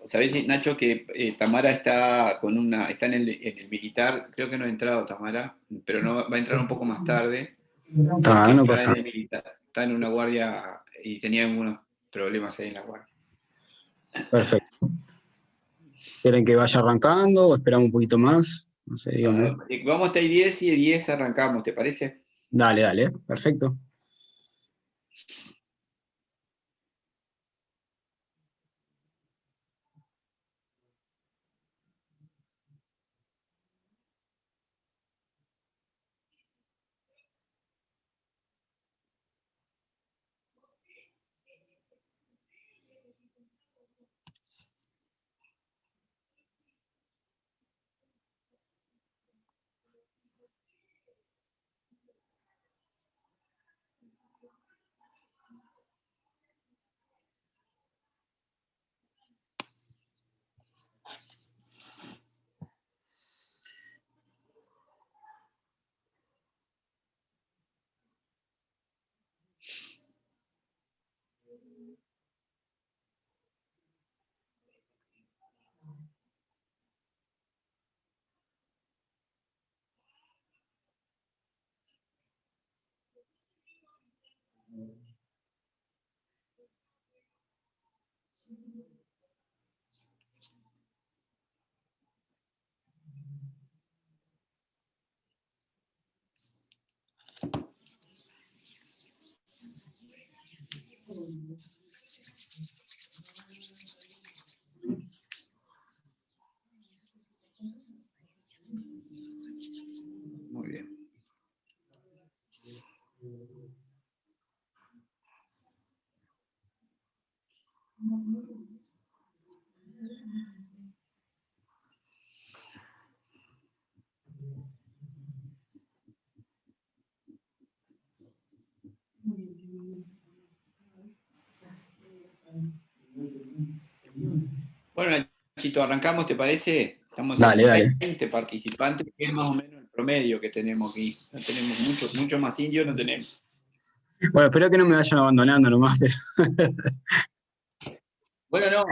¿Sabés, Nacho, que Tamara está está en el militar? Creo que no ha entrado Tamara, pero no va a entrar un poco más tarde, porque No está pasa en nada. el militar, está en una guardia y tenía algunos problemas ahí en la guardia. Perfecto. ¿Quieren que vaya arrancando o esperamos un poquito más? No sé, díganme. Vamos hasta 10 y de 10 arrancamos, ¿te parece? Dale, dale, perfecto. Bueno, Nachito, arrancamos, ¿te parece? Estamos Dale, en dale. 20 participantes, que es más o menos el promedio que tenemos aquí. No tenemos mucho más indios, no tenemos. Bueno, espero que no me vayan abandonando nomás, pero Bueno, no,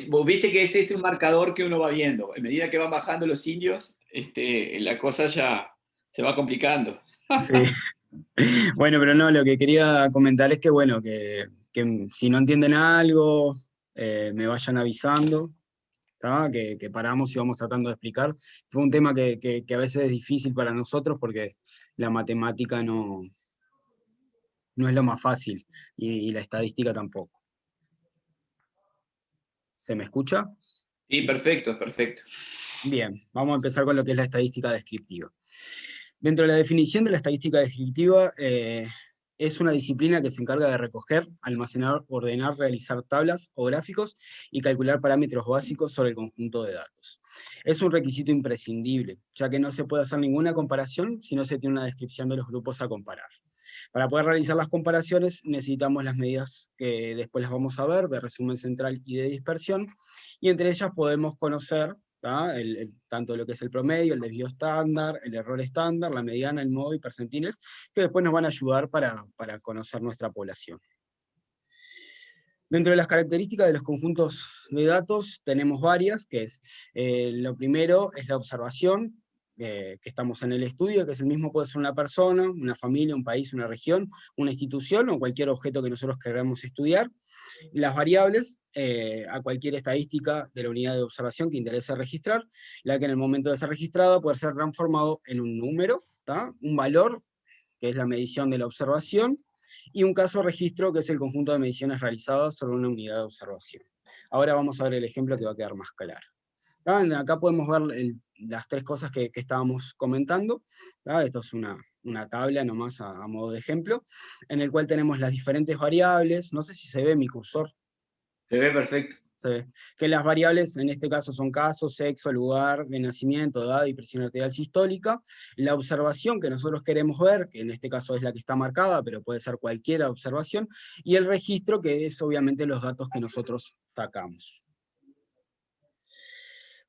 vos viste que ese es un marcador que uno va viendo. A medida que van bajando los indios, la cosa ya se va complicando. sí. Bueno, pero no, lo que quería comentar es que, bueno, que si no entienden algo, me vayan avisando, ¿tá? Que paramos y vamos tratando de explicar. Fue un tema que a veces es difícil para nosotros porque la matemática no es lo más fácil y la estadística tampoco. ¿Se me escucha? Sí, perfecto, perfecto. Bien, vamos a empezar con lo que es la estadística descriptiva. Dentro de la definición de la estadística descriptiva, es una disciplina que se encarga de recoger, almacenar, ordenar, realizar tablas o gráficos y calcular parámetros básicos sobre el conjunto de datos. Es un requisito imprescindible, ya que no se puede hacer ninguna comparación si no se tiene una descripción de los grupos a comparar. Para poder realizar las comparaciones necesitamos las medidas que después las vamos a ver, de resumen central y de dispersión, y entre ellas podemos conocer tanto lo que es el promedio, el desvío estándar, el error estándar, la mediana, el modo y percentiles, que después nos van a ayudar para conocer nuestra población. Dentro de las características de los conjuntos de datos tenemos varias, que es, lo primero es la observación, que estamos en el estudio, que es el mismo, puede ser una persona, una familia, un país, una región, una institución o cualquier objeto que nosotros queramos estudiar. Las variables, a cualquier estadística de la unidad de observación que interese registrar, la que en el momento de ser registrada puede ser transformado en un número, ¿tá? Un valor, que es la medición de la observación, y un caso registro, que es el conjunto de mediciones realizadas sobre una unidad de observación. Ahora vamos a ver el ejemplo que va a quedar más claro. Acá podemos ver las tres cosas que estábamos comentando. Esto es una tabla nomás a modo de ejemplo, en el cual tenemos las diferentes variables. No sé si se ve mi cursor. Se ve perfecto. Se ve. Que las variables en este caso son caso, sexo, lugar de nacimiento, edad y presión arterial sistólica. La observación que nosotros queremos ver, que en este caso es la que está marcada, pero puede ser cualquier observación. Y el registro, que es obviamente los datos que nosotros sacamos.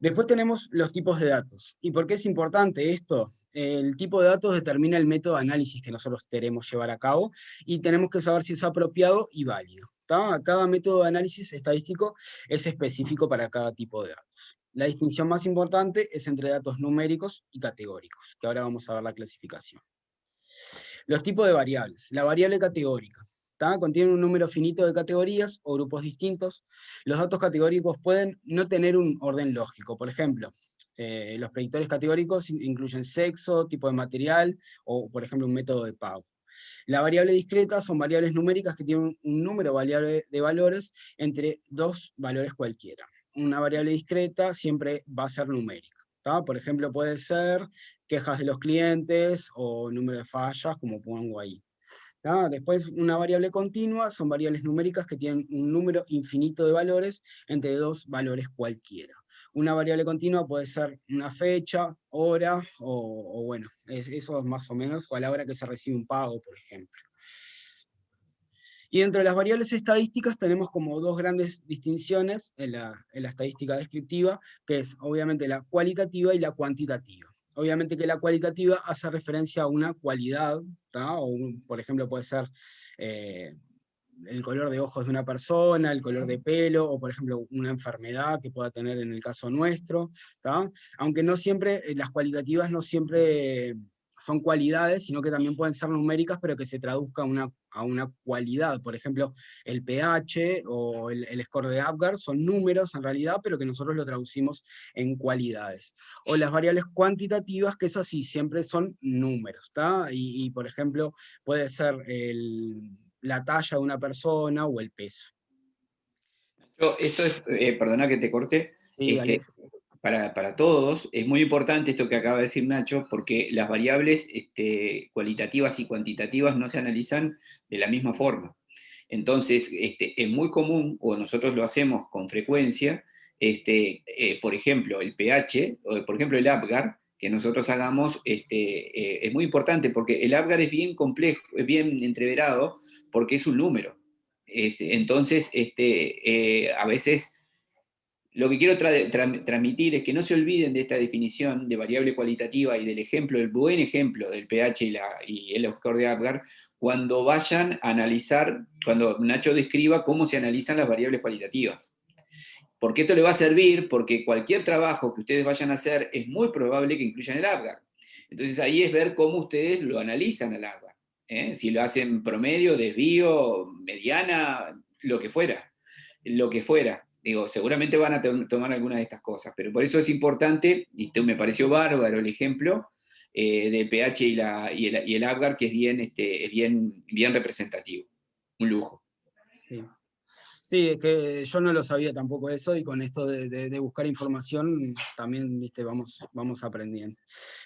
Después tenemos los tipos de datos. ¿Y por qué es importante esto? El tipo de datos determina el método de análisis que nosotros queremos llevar a cabo y tenemos que saber si es apropiado y válido. Cada método de análisis estadístico es específico para cada tipo de datos. La distinción más importante es entre datos numéricos y categóricos, que ahora vamos a ver la clasificación. Los tipos de variables. La variable categórica. Contiene un número finito de categorías o grupos distintos. Los datos categóricos pueden no tener un orden lógico. Por ejemplo, los predictores categóricos incluyen sexo, tipo de material o, por ejemplo, un método de pago. La variable discreta son variables numéricas que tienen un número variable de valores entre dos valores cualquiera. Una variable discreta siempre va a ser numérica. Por ejemplo, puede ser quejas de los clientes o número de fallas, como pongo ahí. Después, una variable continua son variables numéricas que tienen un número infinito de valores entre dos valores cualquiera. Una variable continua puede ser una fecha, hora, o bueno, eso es más o menos, o a la hora que se recibe un pago, por ejemplo. Y dentro de las variables estadísticas tenemos como dos grandes distinciones en la estadística descriptiva, que es obviamente la cualitativa y la cuantitativa. Obviamente que la cualitativa hace referencia a una cualidad, por ejemplo puede ser el color de ojos de una persona, el color de pelo, o por ejemplo una enfermedad que pueda tener en el caso nuestro, aunque no siempre, las cualitativas no siempre son cualidades, sino que también pueden ser numéricas, pero que se traduzca a una cualidad. Por ejemplo, el pH o el score de Apgar son números en realidad, pero que nosotros lo traducimos en cualidades. O las variables cuantitativas, que esas sí siempre son números, y por ejemplo, puede ser la talla de una persona o el peso. Esto es, perdona que te corte, Sí, dale. para todos, es muy importante esto que acaba de decir Nacho, porque las variables cualitativas y cuantitativas no se analizan de la misma forma. Entonces, es muy común, o nosotros lo hacemos con frecuencia, por ejemplo, el pH, o por ejemplo el APGAR, que nosotros hagamos, es muy importante porque el APGAR es bien complejo, es bien entreverado, porque es un número. Entonces, a veces lo que quiero transmitir es que no se olviden de esta definición de variable cualitativa y del ejemplo, el buen ejemplo del pH y el score de Apgar, cuando vayan a analizar, cuando Nacho describa cómo se analizan las variables cualitativas. Porque esto le va a servir, porque cualquier trabajo que ustedes vayan a hacer es muy probable que incluyan el Apgar. Entonces ahí es ver cómo ustedes lo analizan al Apgar. Si lo hacen promedio, desvío, mediana, lo que fuera. Lo que fuera. Digo, seguramente van a tomar algunas de estas cosas, pero por eso es importante, y me pareció bárbaro el ejemplo del pH y el Apgar, que es bien representativo. Un lujo. Sí. Sí, es que yo no lo sabía tampoco eso, y con esto de buscar información también, viste, vamos aprendiendo.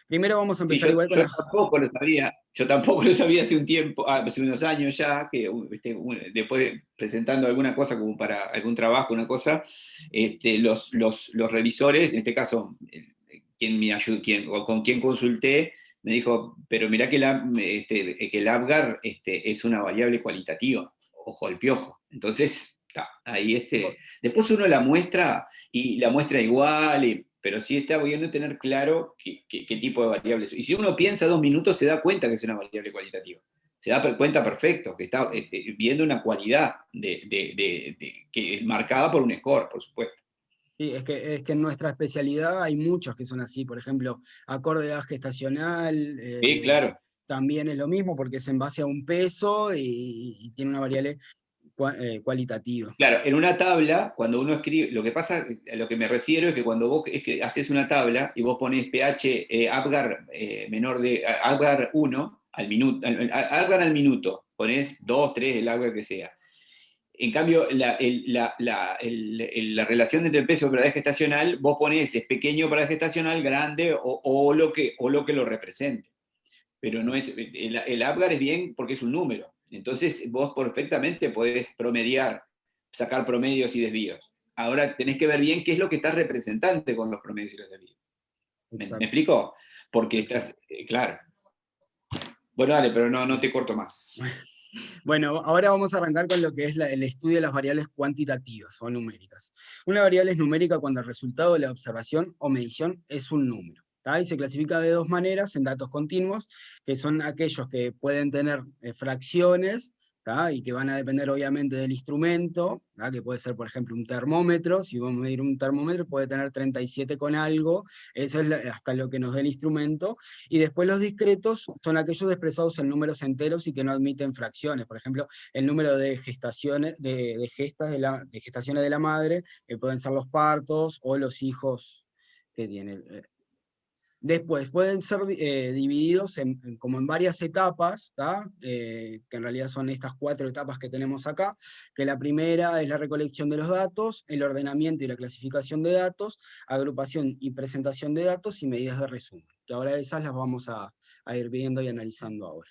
Primero vamos a Sí, empezar igual con las... yo tampoco lo sabía hace un tiempo, hace unos años ya, que después presentando alguna cosa como para algún trabajo, una cosa, los revisores, en este caso, quien me ayudó, o con quien consulté, me dijo, pero mirá que el APGAR es una variable cualitativa, ojo al piojo. Entonces, ahí después uno la muestra y la muestra igual, pero sí está bueno tener claro qué tipo de variables. Y si uno piensa 2 minutos, se da cuenta que es una variable cualitativa. Se da cuenta perfecto, que está viendo una cualidad que es marcada por un score, por supuesto. Sí, es que en nuestra especialidad hay muchos que son así, por ejemplo, acorde de edad gestacional, Sí, claro. también es lo mismo porque es en base a un peso y tiene una variable cualitativa. Claro, en una tabla, cuando uno escribe, lo que pasa, a lo que me refiero es que cuando vos haces una tabla y vos ponés pH Apgar menor de Apgar 1 al minuto, Apgar al minuto, ponés 2, 3, el Apgar que sea. En cambio, la relación entre el peso y la edad gestacional, vos ponés es pequeño para la gestacional, grande o lo que lo represente. Pero no es, el Apgar es bien porque es un número. Entonces vos perfectamente podés promediar, sacar promedios y desvíos. Ahora tenés que ver bien qué es lo que estás representante con los promedios y los desvíos. ¿Me Exacto, explico? Porque exacto. estás, claro. Bueno, dale, pero no te corto más. Bueno, ahora vamos a arrancar con lo que es el estudio de las variables cuantitativas o numéricas. Una variable es numérica cuando el resultado de la observación o medición es un número. ¿Tá? Y se clasifica de dos maneras en datos continuos, que son aquellos que pueden tener fracciones, ¿tá? Y que van a depender obviamente del instrumento, ¿tá? Que puede ser, por ejemplo, un termómetro. Si vamos a medir un termómetro, puede tener 37 con algo, eso es hasta lo que nos dé el instrumento. Y después los discretos son aquellos expresados en números enteros y que no admiten fracciones. Por ejemplo, el número de gestaciones, de gestaciones de la madre, que pueden ser los partos o los hijos que tiene. Después pueden ser divididos como en varias etapas, que en realidad son estas 4 etapas que tenemos acá, que la primera es la recolección de los datos, el ordenamiento y la clasificación de datos, agrupación y presentación de datos y medidas de resumen, que ahora esas las vamos a ir viendo y analizando ahora.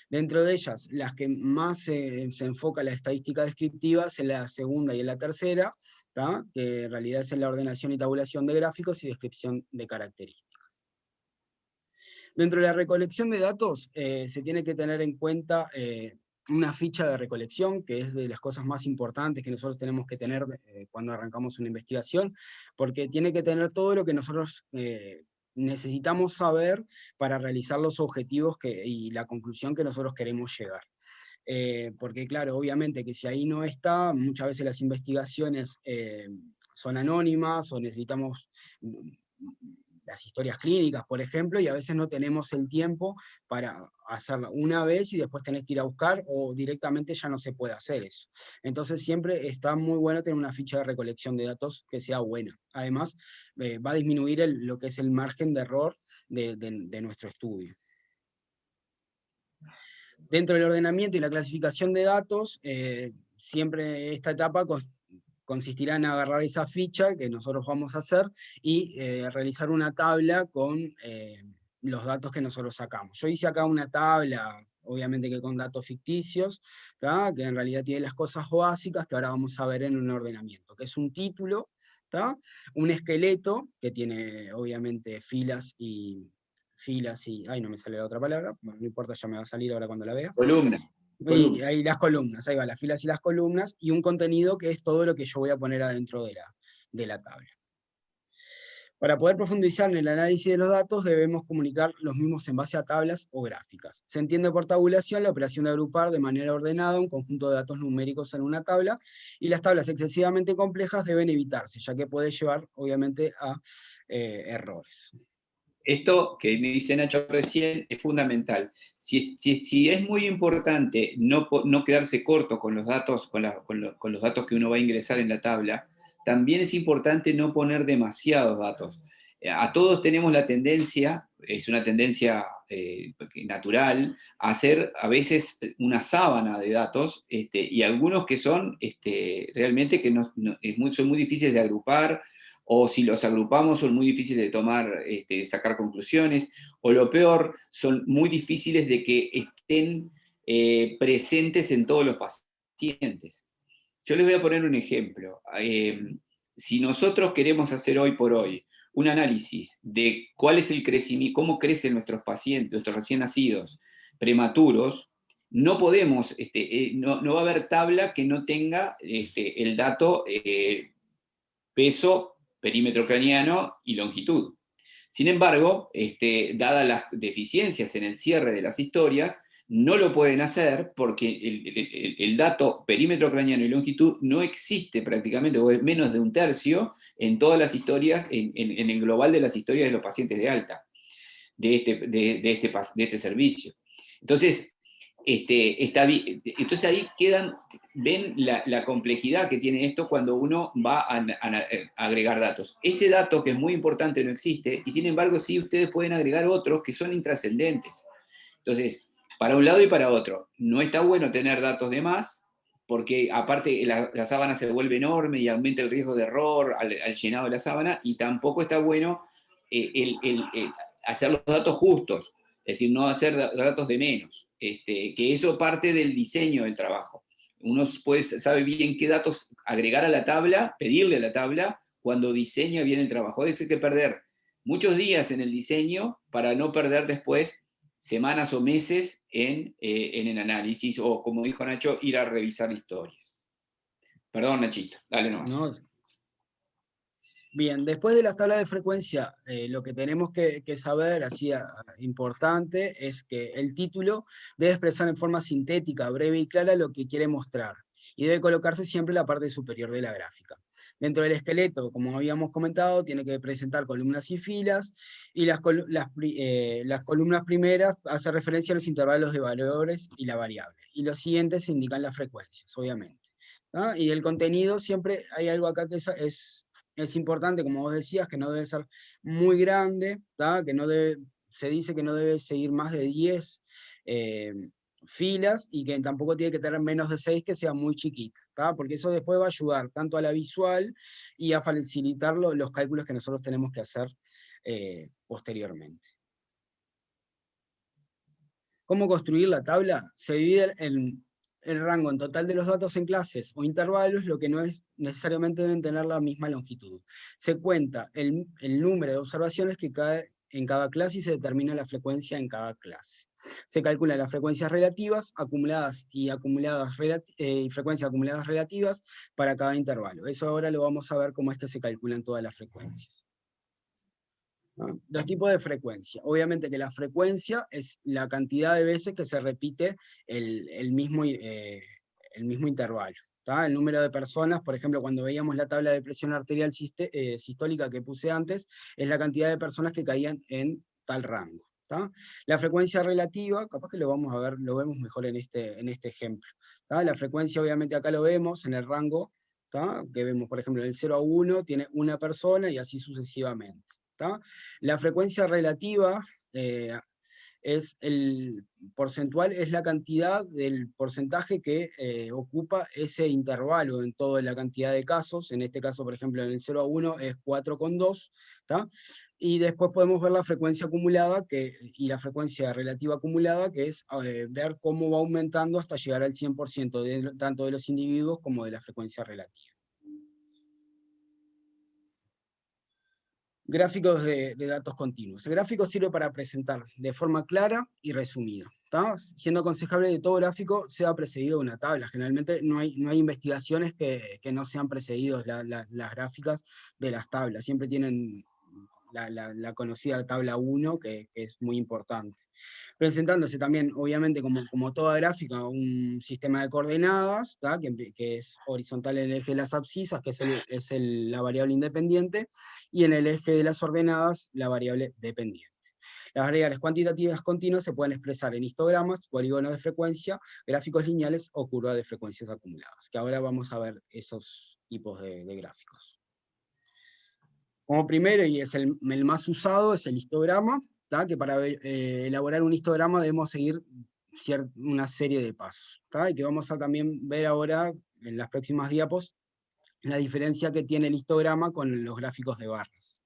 Dentro de ellas, las que más se enfoca la estadística descriptiva es en la segunda y en la tercera, que en realidad es en la ordenación y tabulación de gráficos y descripción de características. Dentro de la recolección de datos, se tiene que tener en cuenta una ficha de recolección, que es de las cosas más importantes que nosotros tenemos que tener cuando arrancamos una investigación, porque tiene que tener todo lo que nosotros necesitamos saber para realizar los objetivos y la conclusión que nosotros queremos llegar. Porque claro, obviamente que si ahí no está, muchas veces las investigaciones son anónimas o necesitamos las historias clínicas, por ejemplo, y a veces no tenemos el tiempo para hacerla una vez y después tenés que ir a buscar, o directamente ya no se puede hacer eso. Entonces siempre está muy bueno tener una ficha de recolección de datos que sea buena. Además, va a disminuir lo que es el margen de error de nuestro estudio. Dentro del ordenamiento y la clasificación de datos, siempre esta etapa consistirá en agarrar esa ficha que nosotros vamos a hacer y realizar una tabla con los datos que nosotros sacamos. Yo hice acá una tabla, obviamente que con datos ficticios, ¿tá? Que en realidad tiene las cosas básicas que ahora vamos a ver en un ordenamiento, que es un título, ¿tá? Un esqueleto, que tiene obviamente ay, no me sale la otra palabra, bueno, no importa, ya me va a salir ahora cuando la vea. Columna. Y ahí las columnas, ahí va, las filas y las columnas, y un contenido que es todo lo que yo voy a poner adentro de la tabla. Para poder profundizar en el análisis de los datos, debemos comunicar los mismos en base a tablas o gráficas. Se entiende por tabulación la operación de agrupar de manera ordenada un conjunto de datos numéricos en una tabla, y las tablas excesivamente complejas deben evitarse, ya que puede llevar, obviamente, a errores. Esto que me dice Nacho recién es fundamental. Si es muy importante no quedarse corto con los datos, con los datos que uno va a ingresar en la tabla, también es importante no poner demasiados datos. A todos tenemos la tendencia, es una tendencia natural, a hacer a veces una sábana de datos, y algunos que son realmente que son muy difíciles de agrupar, o si los agrupamos son muy difíciles de tomar, sacar conclusiones, o lo peor, son muy difíciles de que estén presentes en todos los pacientes. Yo les voy a poner un ejemplo. Si nosotros queremos hacer hoy por hoy un análisis de cuál es el crecimiento, cómo crecen nuestros pacientes, nuestros recién nacidos prematuros, no podemos, no va a haber tabla que no tenga el dato peso, perímetro craneano y longitud. Sin embargo, dadas las deficiencias en el cierre de las historias, no lo pueden hacer porque el dato perímetro craneano y longitud no existe prácticamente, o es menos de un tercio en todas las historias, en el global de las historias de los pacientes de alta de este servicio. Entonces, entonces ahí ven la complejidad que tiene esto cuando uno va a agregar datos. Este dato, que es muy importante, no existe, y sin embargo sí ustedes pueden agregar otros que son intrascendentes. Entonces, para un lado y para otro, no está bueno tener datos de más, porque aparte la sábana se vuelve enorme y aumenta el riesgo de error al llenado de la sábana, y tampoco está bueno hacer los datos justos, es decir, no hacer datos de menos, que eso parte del diseño del trabajo. Uno sabe bien qué datos agregar a la tabla, pedirle a la tabla, cuando diseña bien el trabajo. Hay que perder muchos días en el diseño para no perder después semanas o meses en el análisis, o como dijo Nacho, ir a revisar historias. Perdón, Nachito, dale nomás. No. Bien, después de las tablas de frecuencia, lo que tenemos que saber, así importante, es que el título debe expresar en forma sintética, breve y clara lo que quiere mostrar, y debe colocarse siempre en la parte superior de la gráfica. Dentro del esqueleto, como habíamos comentado, tiene que presentar columnas y filas, y las columnas primeras hacen referencia a los intervalos de valores y la variable, y los siguientes indican las frecuencias, obviamente, ¿no? Y el contenido, siempre hay algo acá que es importante, como vos decías, que no debe ser muy grande, ¿tá? Se dice que no debe seguir más de 10 filas, y que tampoco tiene que tener menos de 6, que sea muy chiquita, ¿tá? Porque eso después va a ayudar tanto a la visual y a facilitar los cálculos que nosotros tenemos que hacer posteriormente. ¿Cómo construir la tabla? Se divide el rango en total de los datos en clases o intervalos, lo que no es necesariamente deben tener la misma longitud. Se cuenta el número de observaciones que cae en cada clase, y se determina la frecuencia en cada clase. Se calculan las frecuencias relativas, acumuladas y frecuencias acumuladas relativas para cada intervalo. Eso ahora lo vamos a ver cómo es que se calculan todas las frecuencias. Los tipos de frecuencia. Obviamente que la frecuencia es la cantidad de veces que se repite el mismo intervalo. ¿Tá? El número de personas, por ejemplo, cuando veíamos la tabla de presión arterial sistólica que puse antes, es la cantidad de personas que caían en tal rango. ¿Tá? La frecuencia relativa, capaz que lo vamos a ver, lo vemos mejor en este ejemplo. ¿Tá? La frecuencia, obviamente, acá lo vemos en el rango, ¿tá? Que vemos, por ejemplo, del 0 a 1 tiene una persona, y así sucesivamente. ¿tá? La frecuencia relativa es el porcentual, es la cantidad del porcentaje que ocupa ese intervalo en toda la cantidad de casos. En este caso, por ejemplo, en el 0 a 1 es 4,2, ¿tá? Y después podemos ver la frecuencia acumulada y la frecuencia relativa acumulada, que es ver cómo va aumentando hasta llegar al 100% tanto de los individuos como de la frecuencia relativa. Gráficos de datos continuos. El gráfico sirve para presentar de forma clara y resumida, ¿tá? Siendo aconsejable que todo gráfico sea precedido de una tabla. Generalmente no hay investigaciones que no sean precedidos las gráficas de las tablas. Siempre tienen la conocida tabla 1, que es muy importante. Presentándose también, obviamente, como toda gráfica, un sistema de coordenadas, que es horizontal en el eje de las abscisas, que es la variable independiente, y en el eje de las ordenadas, la variable dependiente. Las variables cuantitativas continuas se pueden expresar en histogramas, polígonos de frecuencia, gráficos lineales o curvas de frecuencias acumuladas, que ahora vamos a ver esos tipos de gráficos. Como primero, y es el más usado, es el histograma, ¿tá? Que para elaborar un histograma debemos seguir una serie de pasos, ¿tá? Y que vamos a también ver ahora, en las próximas diapos, la diferencia que tiene el histograma con los gráficos de barras.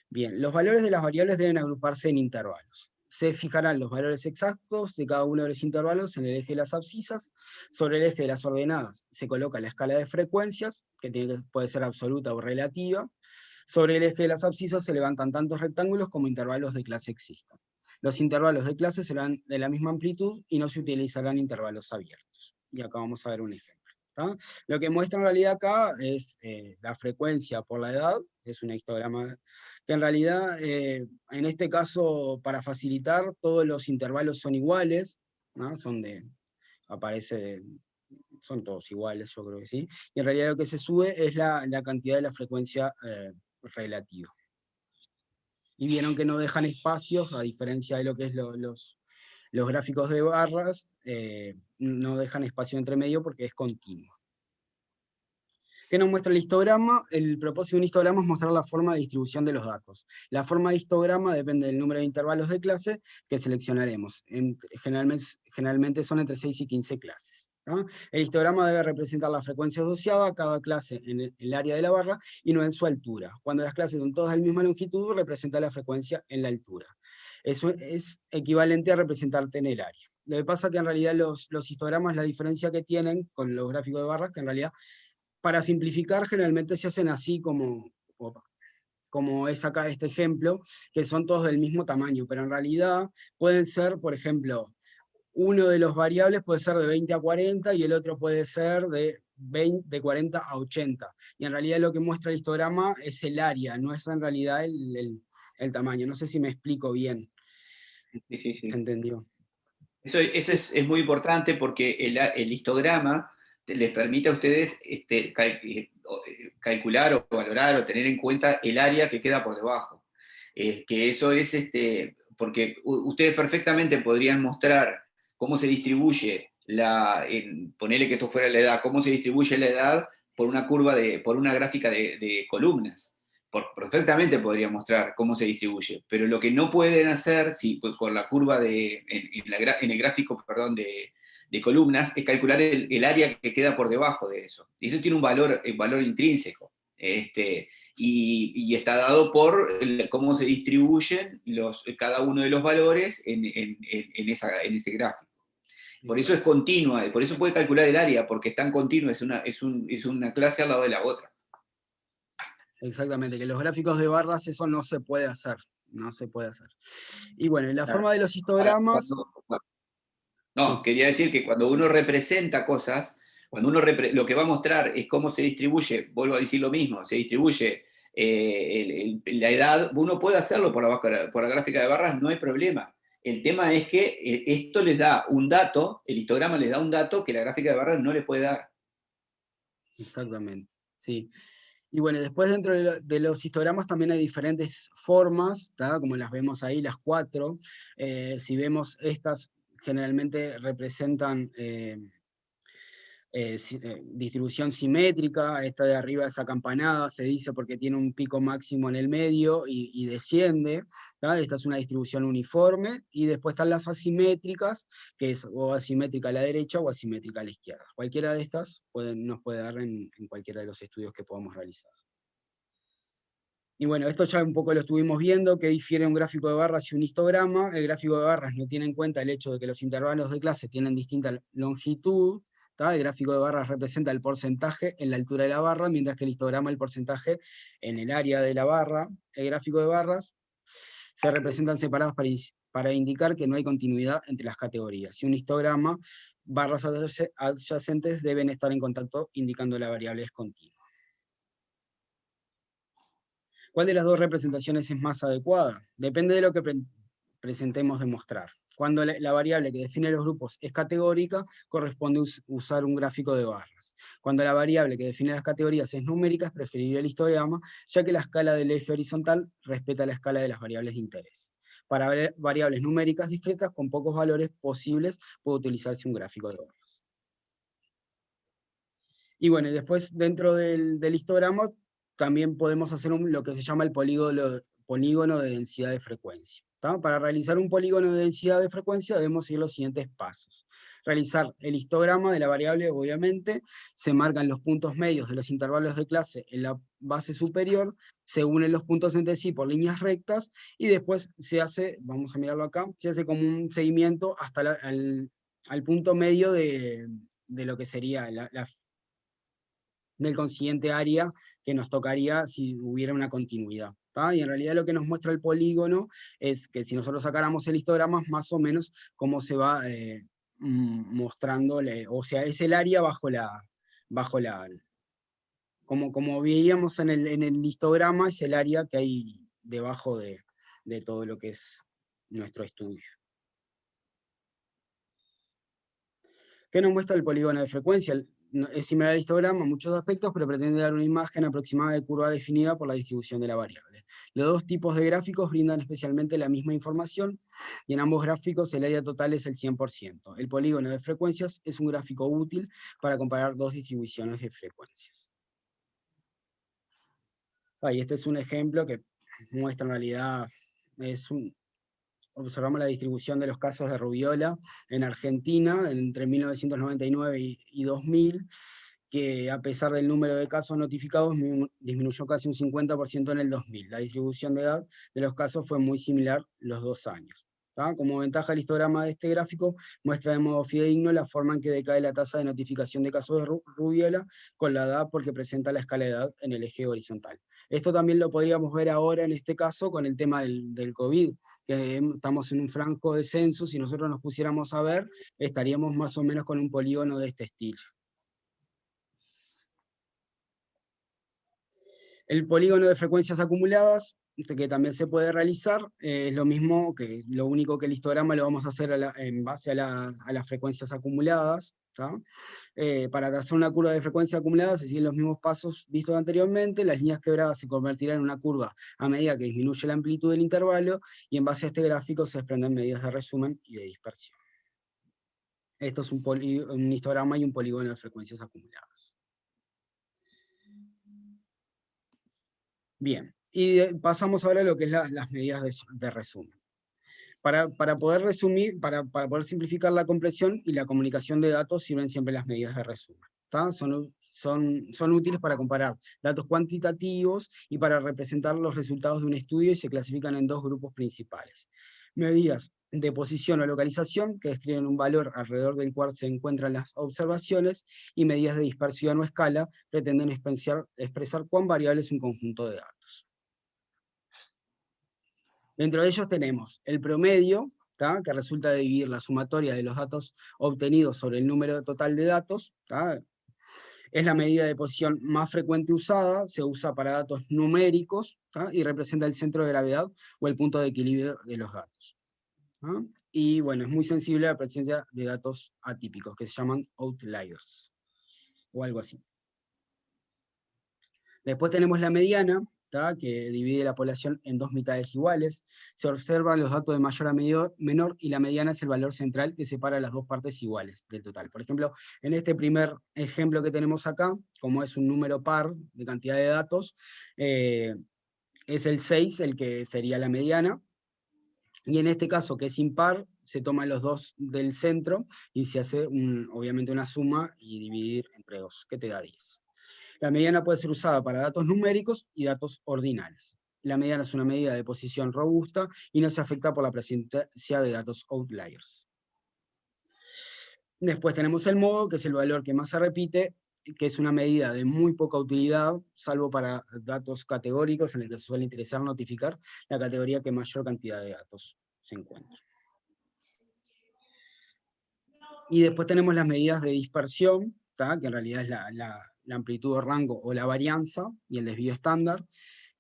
Bien, los valores de las variables deben agruparse en intervalos. Se fijarán los valores exactos de cada uno de los intervalos en el eje de las abscisas. Sobre el eje de las ordenadas se coloca la escala de frecuencias, que puede ser absoluta o relativa. Sobre el eje de las abscisas se levantan tantos rectángulos como intervalos de clase existan. Los intervalos de clase serán de la misma amplitud y no se utilizarán intervalos abiertos. Y acá vamos a ver un ejemplo. ¿Tá? Lo que muestra en realidad acá es la frecuencia por la edad, es un histograma que en realidad, en este caso, para facilitar, todos los intervalos son iguales, ¿no? Son todos iguales, yo creo que sí, y en realidad lo que se sube es la cantidad de la frecuencia relativa. Y vieron que no dejan espacios, a diferencia de lo que es los gráficos de barras, no dejan espacio entre medio porque es continuo. ¿Qué nos muestra el histograma? El propósito de un histograma es mostrar la forma de distribución de los datos. La forma de histograma depende del número de intervalos de clase que seleccionaremos. Generalmente son entre 6 y 15 clases. ¿tá? El histograma debe representar la frecuencia asociada a cada clase en el área de la barra y no en su altura. Cuando las clases son todas de la misma longitud, representa la frecuencia en la altura. Eso es equivalente a representarte en el área. Lo que pasa es que en realidad los histogramas, la diferencia que tienen con los gráficos de barras, que en realidad para simplificar, generalmente se hacen así como es acá este ejemplo, que son todos del mismo tamaño, pero en realidad pueden ser, por ejemplo, uno de los variables puede ser de 20 a 40 y el otro puede ser de 40 a 80. Y en realidad lo que muestra el histograma es el área, no es en realidad el tamaño. No sé si me explico bien. Sí, sí, sí. ¿Se entendió? Eso es muy importante porque el histograma les permite a ustedes calcular o valorar o tener en cuenta el área que queda por debajo. Que eso es, porque ustedes perfectamente podrían mostrar cómo se distribuye ponerle que esto fuera la edad, cómo se distribuye la edad por una por una gráfica de columnas. Perfectamente podría mostrar cómo se distribuye, pero lo que no pueden hacer con la curva en el gráfico perdón, de columnas es calcular el área que queda por debajo de eso. Y eso tiene un valor intrínseco. Y está dado por cómo se distribuyen cada uno de los valores en ese gráfico. Por eso es continua, por eso puede calcular el área, porque es tan continua, es una clase al lado de la otra. Exactamente, que los gráficos de barras eso no se puede hacer. No se puede hacer. Y bueno, en la forma de los histogramas... No, quería decir que cuando uno representa cosas, cuando lo que va a mostrar es cómo se distribuye, vuelvo a decir lo mismo, se distribuye la edad, uno puede hacerlo por la gráfica de barras, no hay problema. El tema es que esto les da un dato, el histograma les da un dato que la gráfica de barras no les puede dar. Exactamente, sí. Y bueno, después dentro de los histogramas también hay diferentes formas, ¿tá? Como las vemos ahí, las 4. Si vemos estas, generalmente representan distribución simétrica, esta de arriba es acampanada, se dice porque tiene un pico máximo en el medio y desciende, ¿tá? Esta es una distribución uniforme, y después están las asimétricas, que es o asimétrica a la derecha o asimétrica a la izquierda. Cualquiera de estas nos puede dar en cualquiera de los estudios que podamos realizar. Y bueno, esto ya un poco lo estuvimos viendo, que difiere un gráfico de barras y un histograma. El gráfico de barras no tiene en cuenta el hecho de que los intervalos de clase tienen distinta longitud. ¿Tá? El gráfico de barras representa el porcentaje en la altura de la barra, mientras que el histograma el porcentaje en el área de la barra. El gráfico de barras se representan separados para indicar que no hay continuidad entre las categorías. Y un histograma, barras adyacentes deben estar en contacto indicando la variable es continua. ¿Cuál de las dos representaciones es más adecuada? Depende de lo que presentemos demostrar. Cuando la variable que define los grupos es categórica, corresponde usar un gráfico de barras. Cuando la variable que define las categorías es numérica, es preferible el histograma, ya que la escala del eje horizontal respeta la escala de las variables de interés. Para variables numéricas discretas con pocos valores posibles, puede utilizarse un gráfico de barras. Y bueno, después dentro del histograma también podemos hacer lo que se llama el polígono de densidad de frecuencia. ¿Tá? Para realizar un polígono de densidad de frecuencia debemos seguir los siguientes pasos. Realizar el histograma de la variable, obviamente, se marcan los puntos medios de los intervalos de clase en la base superior, se unen los puntos entre sí por líneas rectas, y después se hace, vamos a mirarlo acá, se hace como un seguimiento hasta al punto medio de lo que sería del consiguiente área que nos tocaría si hubiera una continuidad. ¿Tá? Y en realidad lo que nos muestra el polígono es que si nosotros sacáramos el histograma, más o menos cómo se va mostrando, o sea, es el área bajo la como veíamos en el histograma, es el área que hay debajo de todo lo que es nuestro estudio. ¿Qué nos muestra el polígono de frecuencia? Es similar al histograma en muchos aspectos, pero pretende dar una imagen aproximada de curva definida por la distribución de la variable. Los dos tipos de gráficos brindan especialmente la misma información, y en ambos gráficos el área total es el 100%. El polígono de frecuencias es un gráfico útil para comparar dos distribuciones de frecuencias. Y este es un ejemplo que muestra en realidad, observamos la distribución de los casos de rubiola en Argentina entre 1999 y 2000, que a pesar del número de casos notificados disminuyó casi un 50% en el 2000. La distribución de edad de los casos fue muy similar los 2 años. ¿Tá? Como ventaja, el histograma de este gráfico muestra de modo fidedigno la forma en que decae la tasa de notificación de casos de rubiola con la edad, porque presenta la escala de edad en el eje horizontal. Esto también lo podríamos ver ahora en este caso con el tema del COVID, que estamos en un franco descenso. Si nosotros nos pusiéramos a ver, estaríamos más o menos con un polígono de este estilo. El polígono de frecuencias acumuladas, que también se puede realizar, es lo mismo, que lo único que el histograma lo vamos a hacer en base a las frecuencias acumuladas. Para trazar una curva de frecuencia acumulada se siguen los mismos pasos vistos anteriormente. Las líneas quebradas se convertirán en una curva a medida que disminuye la amplitud del intervalo, y en base a este gráfico se desprenden medidas de resumen y de dispersión. Esto es un histograma y un polígono de frecuencias acumuladas. Bien, y pasamos ahora a lo que es las medidas de resumen. Para poder resumir, para poder simplificar la compresión y la comunicación de datos, sirven siempre las medidas de resumen. ¿Tá? Son útiles para comparar datos cuantitativos y para representar los resultados de un estudio, y se clasifican en dos grupos principales. Medidas de posición o localización, que describen un valor alrededor del cual se encuentran las observaciones, y medidas de dispersión o escala, pretenden expresar cuán variable es un conjunto de datos. Dentro de ellos tenemos el promedio, ¿tá? Que resulta de dividir la sumatoria de los datos obtenidos sobre el número total de datos. ¿Tá? Es la medida de posición más frecuente usada, se usa para datos numéricos, ¿tá? Y representa el centro de gravedad o el punto de equilibrio de los datos. ¿tá? Y bueno, es muy sensible a la presencia de datos atípicos, que se llaman outliers, o algo así. Después tenemos la mediana, que divide la población en dos mitades iguales. Se observan los datos de mayor a menor, y la mediana es el valor central que separa las dos partes iguales del total. Por ejemplo, en este primer ejemplo que tenemos acá, como es un número par de cantidad de datos, es el 6 el que sería la mediana, y en este caso, que es impar, se toman los dos del centro y se hace obviamente una suma y dividir entre 2, que te da 10. La mediana puede ser usada para datos numéricos y datos ordinales. La mediana es una medida de posición robusta y no se afecta por la presencia de datos outliers. Después tenemos el modo, que es el valor que más se repite, que es una medida de muy poca utilidad, salvo para datos categóricos, en el que se suele interesar notificar la categoría que mayor cantidad de datos se encuentra. Y después tenemos las medidas de dispersión, que en realidad es la amplitud de rango o la varianza, y el desvío estándar,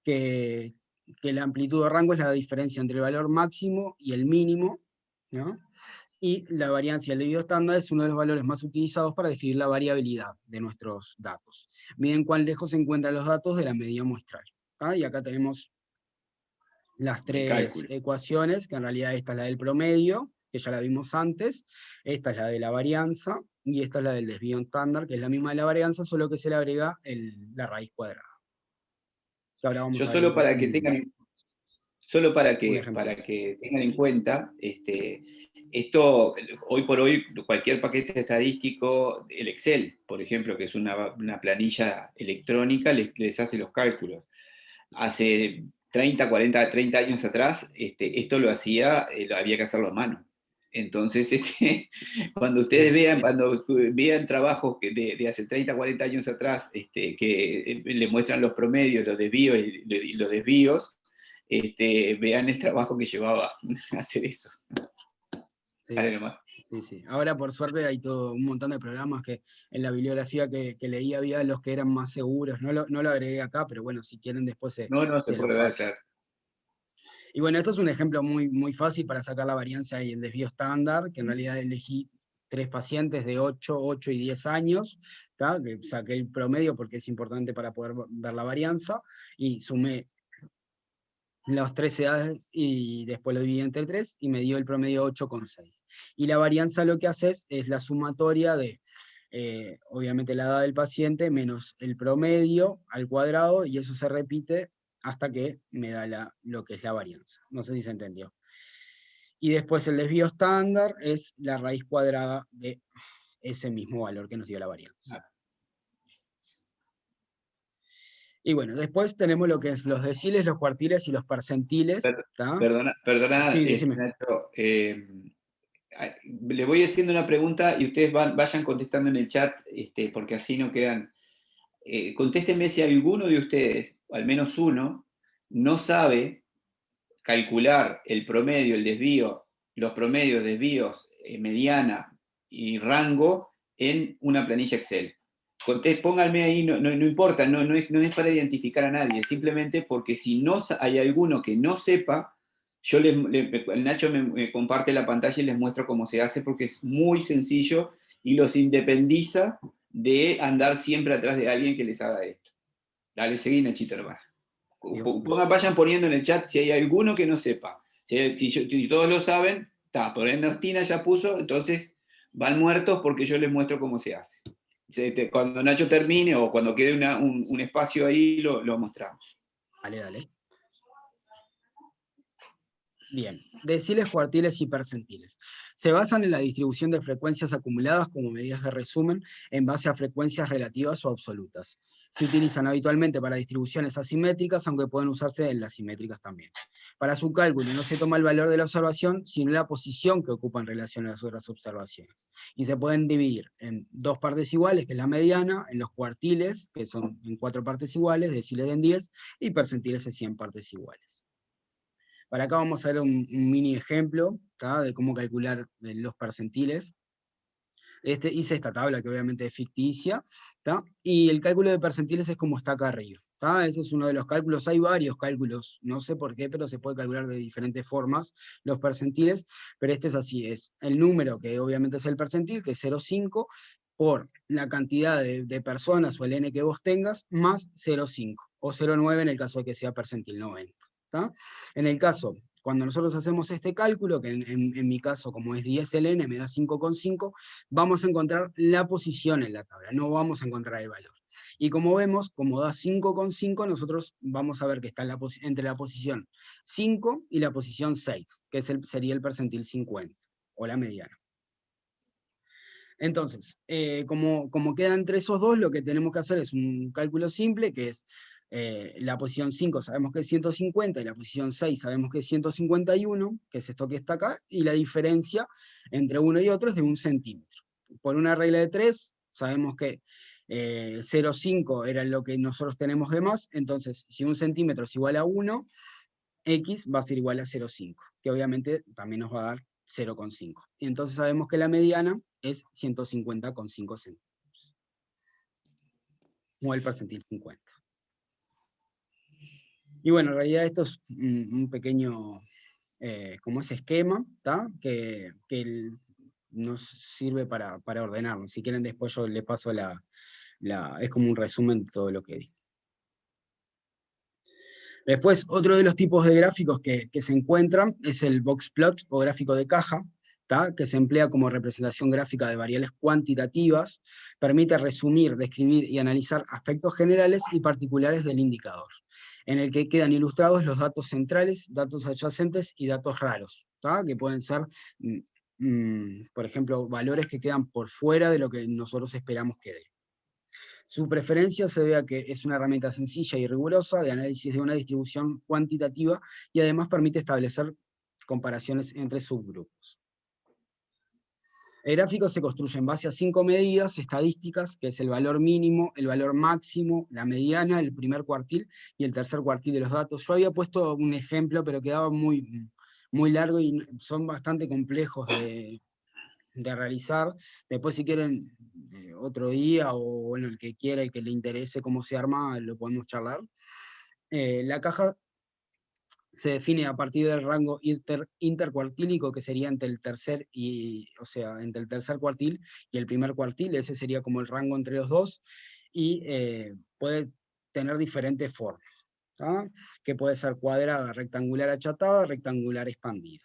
que la amplitud de rango es la diferencia entre el valor máximo y el mínimo, ¿no? Y la varianza y el desvío estándar es uno de los valores más utilizados para describir la variabilidad de nuestros datos. Miden cuán lejos se encuentran los datos de la medida muestral. Y acá tenemos las tres ecuaciones, que en realidad esta es la del promedio, que ya la vimos antes, esta es la de la varianza, y esta es la del desvío estándar, que es la misma de la varianza, solo que se le agrega la raíz cuadrada. Que ahora vamos Yo a ver solo para que tengan, para que tengan en cuenta, esto, hoy por hoy, cualquier paquete estadístico, el Excel, por ejemplo, que es una planilla electrónica, les hace los cálculos. Hace 30, 40, 30 años atrás, esto lo había que hacerlo a mano. Entonces, cuando ustedes vean trabajos de hace 30, 40 años atrás, que le muestran los promedios, los desvíos y los desvíos, vean el trabajo que llevaba hacer eso. Sí. Sí. Ahora, por suerte, hay todo un montón de programas que en la bibliografía que leí había los que eran más seguros. No lo agregué acá, pero bueno, si quieren después se puede ver, claro. Y bueno, esto es un ejemplo muy, muy fácil para sacar la varianza y el desvío estándar, que en realidad elegí 3 pacientes de 8, 8 y 10 años, que saqué el promedio porque es importante para poder ver la varianza, y sumé las 3 edades y después lo dividí entre 3 y me dio el promedio 8,6. Y la varianza lo que hace es la sumatoria de, obviamente, la edad del paciente menos el promedio al cuadrado, y eso se repite hasta que me da lo que es la varianza. No sé si se entendió. Y después el desvío estándar es la raíz cuadrada de ese mismo valor que nos dio la varianza. Y bueno, después tenemos lo que es los deciles, los cuartiles y los percentiles. Perdona, sí, Nacho, le voy haciendo una pregunta y ustedes vayan contestando en el chat, porque así no quedan. Contéstenme si alguno de ustedes, o al menos uno, no sabe calcular el promedio, el desvío, los promedios, desvíos, mediana y rango en una planilla Excel. Pónganme ahí, no importa, no es para identificar a nadie, simplemente porque si no hay alguno que no sepa, el Nacho me comparte la pantalla y les muestro cómo se hace, porque es muy sencillo y los independiza de andar siempre atrás de alguien que les haga esto. Dale, seguí, Nachito, hermano. Vayan poniendo en el chat si hay alguno que no sepa. Si todos lo saben, está, por Ernestina ya puso, entonces van muertos porque yo les muestro cómo se hace. Cuando Nacho termine o cuando quede un espacio ahí, lo mostramos. Dale. Bien, deciles, cuartiles y percentiles. Se basan en la distribución de frecuencias acumuladas como medidas de resumen en base a frecuencias relativas o absolutas. Se utilizan habitualmente para distribuciones asimétricas, aunque pueden usarse en las simétricas también. Para su cálculo no se toma el valor de la observación, sino la posición que ocupa en relación a las otras observaciones. Y se pueden dividir en 2 partes iguales, que es la mediana, en los cuartiles, que son en 4 partes iguales, deciles en 10, y percentiles en 100 partes iguales. Para acá vamos a ver un mini ejemplo de cómo calcular los percentiles. Hice esta tabla que obviamente es ficticia, y el cálculo de percentiles es como está acá arriba. Ese es uno de los cálculos, hay varios cálculos, no sé por qué, pero se puede calcular de diferentes formas los percentiles, pero este es así, es el número que obviamente es el percentil, que es 0,5, por la cantidad de personas o el n que vos tengas, más 0,5, o 0,9 en el caso de que sea percentil 90. ¿Tá? En el caso, cuando nosotros hacemos este cálculo, que en mi caso, como es 10 el n, me da 5,5, vamos a encontrar la posición en la tabla, no vamos a encontrar el valor. Y como vemos, como da 5,5, nosotros vamos a ver que está entre la posición 5 y la posición 6, que sería el percentil 50, o la mediana. Entonces, como queda entre esos dos, lo que tenemos que hacer es un cálculo simple, que es la posición 5 sabemos que es 150, y la posición 6 sabemos que es 151, que es esto que está acá, y la diferencia entre uno y otro es de 1 centímetro. Por una regla de 3, sabemos que 0,5 era lo que nosotros tenemos de más, entonces si 1 centímetro es igual a 1, x va a ser igual a 0,5, que obviamente también nos va a dar 0,5. Y entonces sabemos que la mediana es 150,5 centímetros, o el percentil 50. Y bueno, en realidad esto es un pequeño, como ese esquema, que nos sirve para ordenarlo. Si quieren después yo les paso es como un resumen de todo lo que di. Después, otro de los tipos de gráficos que se encuentran es el box plot o gráfico de caja, que se emplea como representación gráfica de variables cuantitativas, permite resumir, describir y analizar aspectos generales y particulares del indicador, en el que quedan ilustrados los datos centrales, datos adyacentes y datos raros, que pueden ser, por ejemplo, valores que quedan por fuera de lo que nosotros esperamos que dé. Su preferencia se debe a que es una herramienta sencilla y rigurosa de análisis de una distribución cuantitativa y además permite establecer comparaciones entre subgrupos. El gráfico se construye en base a 5 medidas estadísticas, que es el valor mínimo, el valor máximo, la mediana, el primer cuartil y el tercer cuartil de los datos. Yo había puesto un ejemplo, pero quedaba muy largo y son bastante complejos de realizar. Después, si quieren, otro día, o bueno, el que quiera y que le interese cómo se arma, lo podemos charlar. La caja se define a partir del rango intercuartílico, que sería entre el tercer entre el tercer cuartil y el primer cuartil. Ese sería como el rango entre los dos, y puede tener diferentes formas, que puede ser cuadrada, rectangular achatada, rectangular expandida,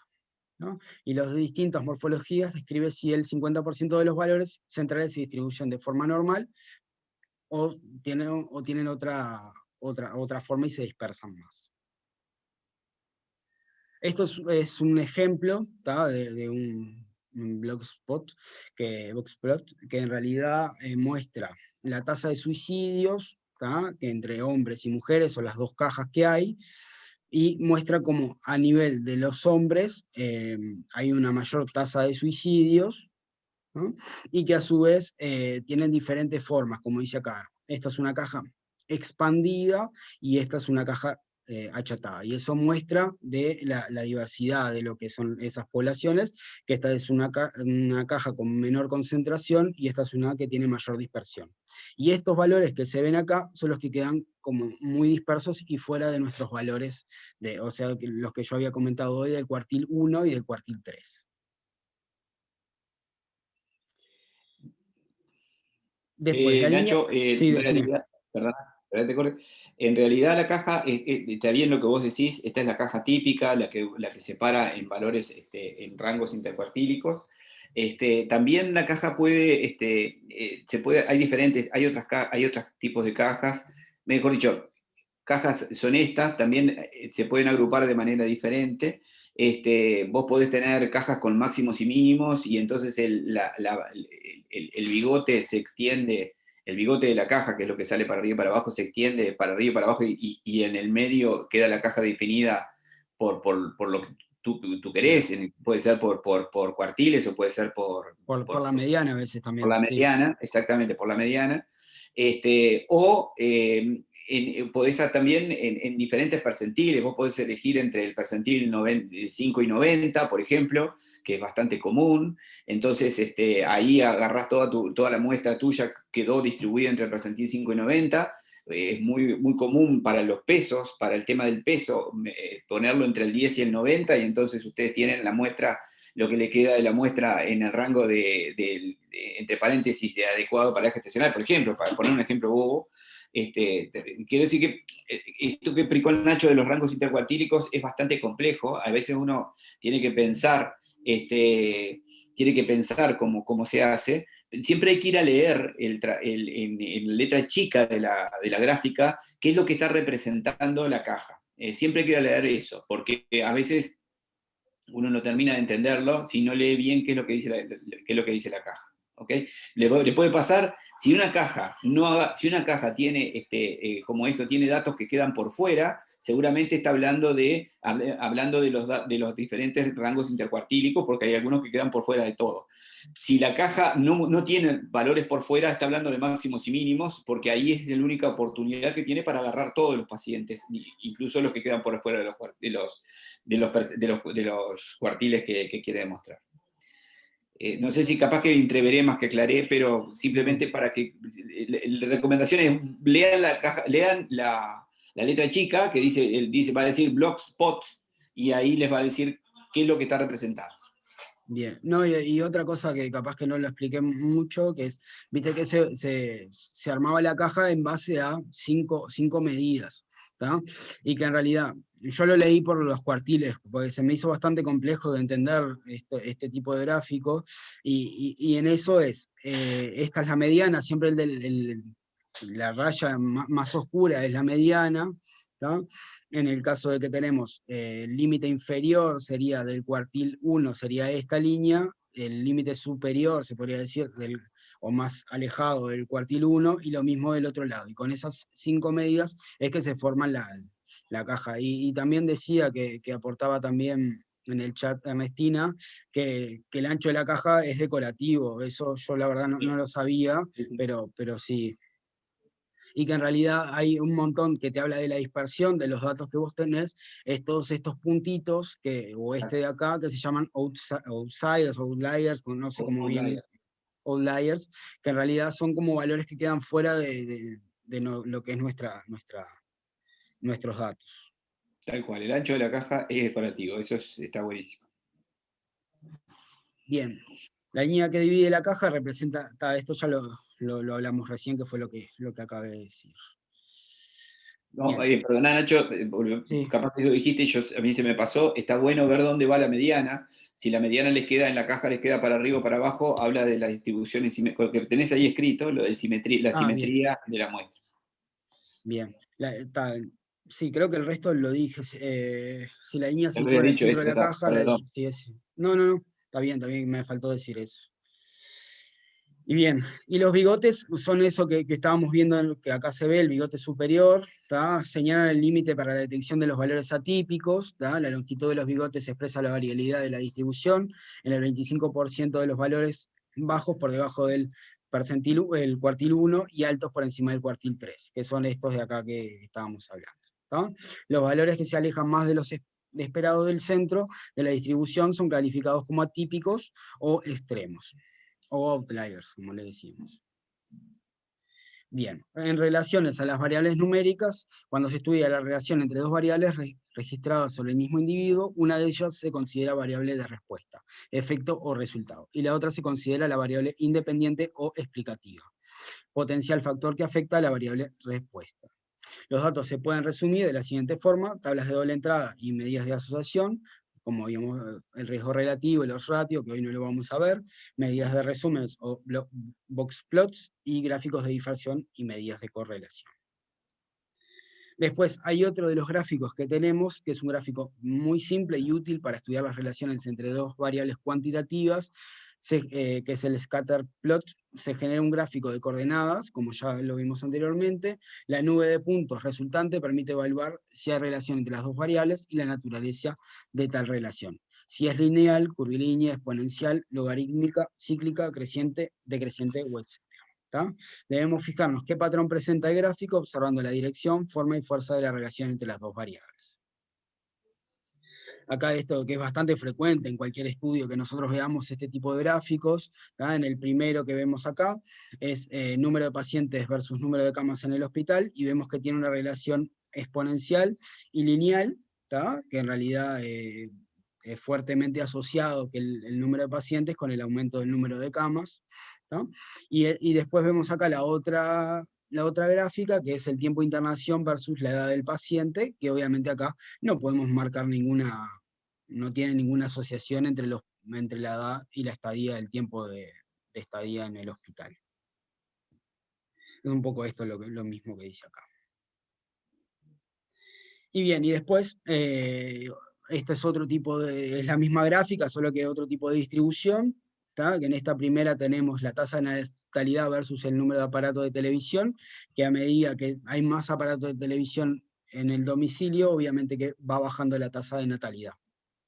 ¿no? Y las distintas morfologías describe si el 50% de los valores centrales se distribuyen de forma normal o tienen otra forma y se dispersan más. Esto es un ejemplo de un Boxplot que en realidad muestra la tasa de suicidios, que entre hombres y mujeres son las dos cajas que hay, y muestra cómo a nivel de los hombres hay una mayor tasa de suicidios, ¿no? Y que a su vez tienen diferentes formas, como dice acá. Esta es una caja expandida y esta es una caja achatada. Y eso muestra de la diversidad de lo que son esas poblaciones, que esta es una caja con menor concentración y esta es una que tiene mayor dispersión. Y estos valores que se ven acá son los que quedan como muy dispersos y fuera de nuestros valores, o sea, los que yo había comentado hoy del cuartil 1 y del cuartil 3. Después, la línea... Nacho, Sí, en decime. realidad, perdón, te corte. En realidad la caja, está bien lo que vos decís, esta es la caja típica, la que separa en valores, en rangos intercuartílicos. También la caja puede, hay otros tipos de cajas, mejor dicho, cajas son estas, también se pueden agrupar de manera diferente. Vos podés tener cajas con máximos y mínimos, y entonces el bigote se extiende, el bigote de la caja, que es lo que sale para arriba y para abajo, se extiende para arriba y para abajo, y en el medio queda la caja definida por lo que tú querés. Puede ser por cuartiles, o puede ser Por la mediana a veces por también, la sí. mediana, exactamente, por la mediana. O podés también en diferentes percentiles. Vos podés elegir entre el percentil 5 y 90, por ejemplo, que es bastante común. Entonces ahí agarrás toda la muestra tuya, quedó distribuida entre el percentil 5 y 90. Es muy común para los pesos, para el tema del peso, ponerlo entre el 10 y el 90, y entonces ustedes tienen la muestra lo que le queda de la muestra en el rango entre paréntesis, de adecuado para paraje estacional, por ejemplo, para poner un ejemplo bobo. Quiero decir que esto que explicó el Nacho de los rangos intercuartílicos es bastante complejo. A veces uno tiene que pensar, cómo se hace. Siempre hay que ir a leer en letra chica de la gráfica qué es lo que está representando la caja. Siempre hay que ir a leer eso, porque a veces uno no termina de entenderlo si no lee bien qué es lo que dice la caja. ¿Okay? Le puede pasar, si una caja, tiene, como esto, tiene datos que quedan por fuera, seguramente está hablando de los diferentes rangos intercuartílicos, porque hay algunos que quedan por fuera de todo. Si la caja no tiene valores por fuera, está hablando de máximos y mínimos, porque ahí es la única oportunidad que tiene para agarrar todos los pacientes, incluso los que quedan por fuera de los cuartiles que quiere demostrar. No sé si capaz que entreveré más que aclaré, pero simplemente para que la recomendación es lean la letra chica que va a decir Blogspot, y ahí les va a decir qué es lo que está representado. Bien, no, y otra cosa que capaz que no lo expliqué mucho, que es, viste que se armaba la caja en base a cinco medidas, ¿tá? Y que en realidad, yo lo leí por los cuartiles, porque se me hizo bastante complejo de entender este tipo de gráfico, y en eso esta es la mediana, siempre la raya más oscura es la mediana, ¿tá? En el caso de que tenemos el límite inferior sería del cuartil 1, sería esta línea, el límite superior, se podría decir, o más alejado del cuartil 1, y lo mismo del otro lado. Y con esas 5 medidas es que se forma la caja. Y también decía que aportaba también en el chat Ernestina, que el ancho de la caja es decorativo. Eso yo la verdad no lo sabía, pero sí, y que en realidad hay un montón que te habla de la dispersión de los datos que vos tenés, es todos estos puntitos, o este de acá, que se llaman outsiders, outliers, no sé cómo bien, outliers, que en realidad son como valores que quedan fuera de lo que es nuestros datos. Tal cual, el ancho de la caja es decorativo, está buenísimo. Bien, la línea que divide la caja representa, esto ya lo hablamos recién, que fue lo que acabé de decir. No, perdona, Nacho, Sí. capaz que lo dijiste, a mí se me pasó, está bueno ver dónde va la mediana. Si la mediana les queda en la caja, les queda para arriba o para abajo, habla de la distribución, porque tenés ahí escrito lo de la Bien. simetría de la muestra. Bien. Sí, creo que el resto lo dije. Si la línea se Te había sitúa en el dicho centro de esto, la caja, perdón. no, está bien, me faltó decir eso. Y bien, y los bigotes son eso que estábamos viendo, que acá se ve, el bigote superior, ¿tá? Señalan el límite para la detección de los valores atípicos, ¿tá? La longitud de los bigotes expresa la variabilidad de la distribución, en el 25% de los valores bajos por debajo del el cuartil 1 y altos por encima del cuartil 3, que son estos de acá que estábamos hablando, ¿tá? Los valores que se alejan más de los esperados del centro de la distribución son calificados como atípicos o extremos, o outliers, como le decimos. Bien, en relaciones a las variables numéricas, cuando se estudia la relación entre dos variables registradas sobre el mismo individuo, una de ellas se considera variable de respuesta, efecto o resultado, y la otra se considera la variable independiente o explicativa, potencial factor que afecta a la variable respuesta. Los datos se pueden resumir de la siguiente forma: tablas de doble entrada y medidas de asociación, como vimos, el riesgo relativo, el odds ratio, que hoy no lo vamos a ver, medidas de resúmenes o box plots, y gráficos de difracción y medidas de correlación. Después hay otro de los gráficos que tenemos, que es un gráfico muy simple y útil para estudiar las relaciones entre dos variables cuantitativas, que es el scatter plot. Se genera un gráfico de coordenadas, como ya lo vimos anteriormente. La nube de puntos resultante permite evaluar si hay relación entre las dos variables y la naturaleza de tal relación. Si es lineal, curvilínea, exponencial, logarítmica, cíclica, creciente, decreciente, etc. Debemos fijarnos qué patrón presenta el gráfico, observando la dirección, forma y fuerza de la relación entre las dos variables. Acá esto que es bastante frecuente en cualquier estudio que nosotros veamos este tipo de gráficos, ¿tá? En el primero que vemos acá es número de pacientes versus número de camas en el hospital, y vemos que tiene una relación exponencial y lineal, ¿tá? Que en realidad fuertemente asociado que el número de pacientes con el aumento del número de camas, ¿no? Y después vemos acá la otra gráfica, que es el tiempo de internación versus la edad del paciente, que obviamente acá no podemos marcar no tiene ninguna asociación entre la edad y la estadía, el tiempo de estadía en el hospital. Es un poco esto lo mismo que dice acá. Y bien, y después, este es otro tipo es la misma gráfica, solo que otro tipo de distribución, ¿tá? Que en esta primera tenemos la tasa de natalidad versus el número de aparatos de televisión, que a medida que hay más aparatos de televisión en el domicilio, obviamente que va bajando la tasa de natalidad,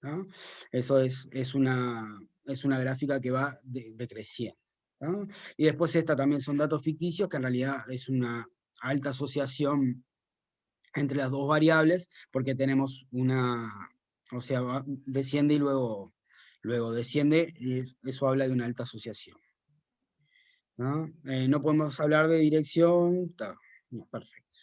¿tá? Eso es una gráfica que va decreciendo, ¿tá? Y después esta también son datos ficticios, que en realidad es una alta asociación entre las dos variables, porque tenemos o sea, desciende y luego desciende, y eso habla de una alta asociación, ¿no? No podemos hablar de dirección, perfecto.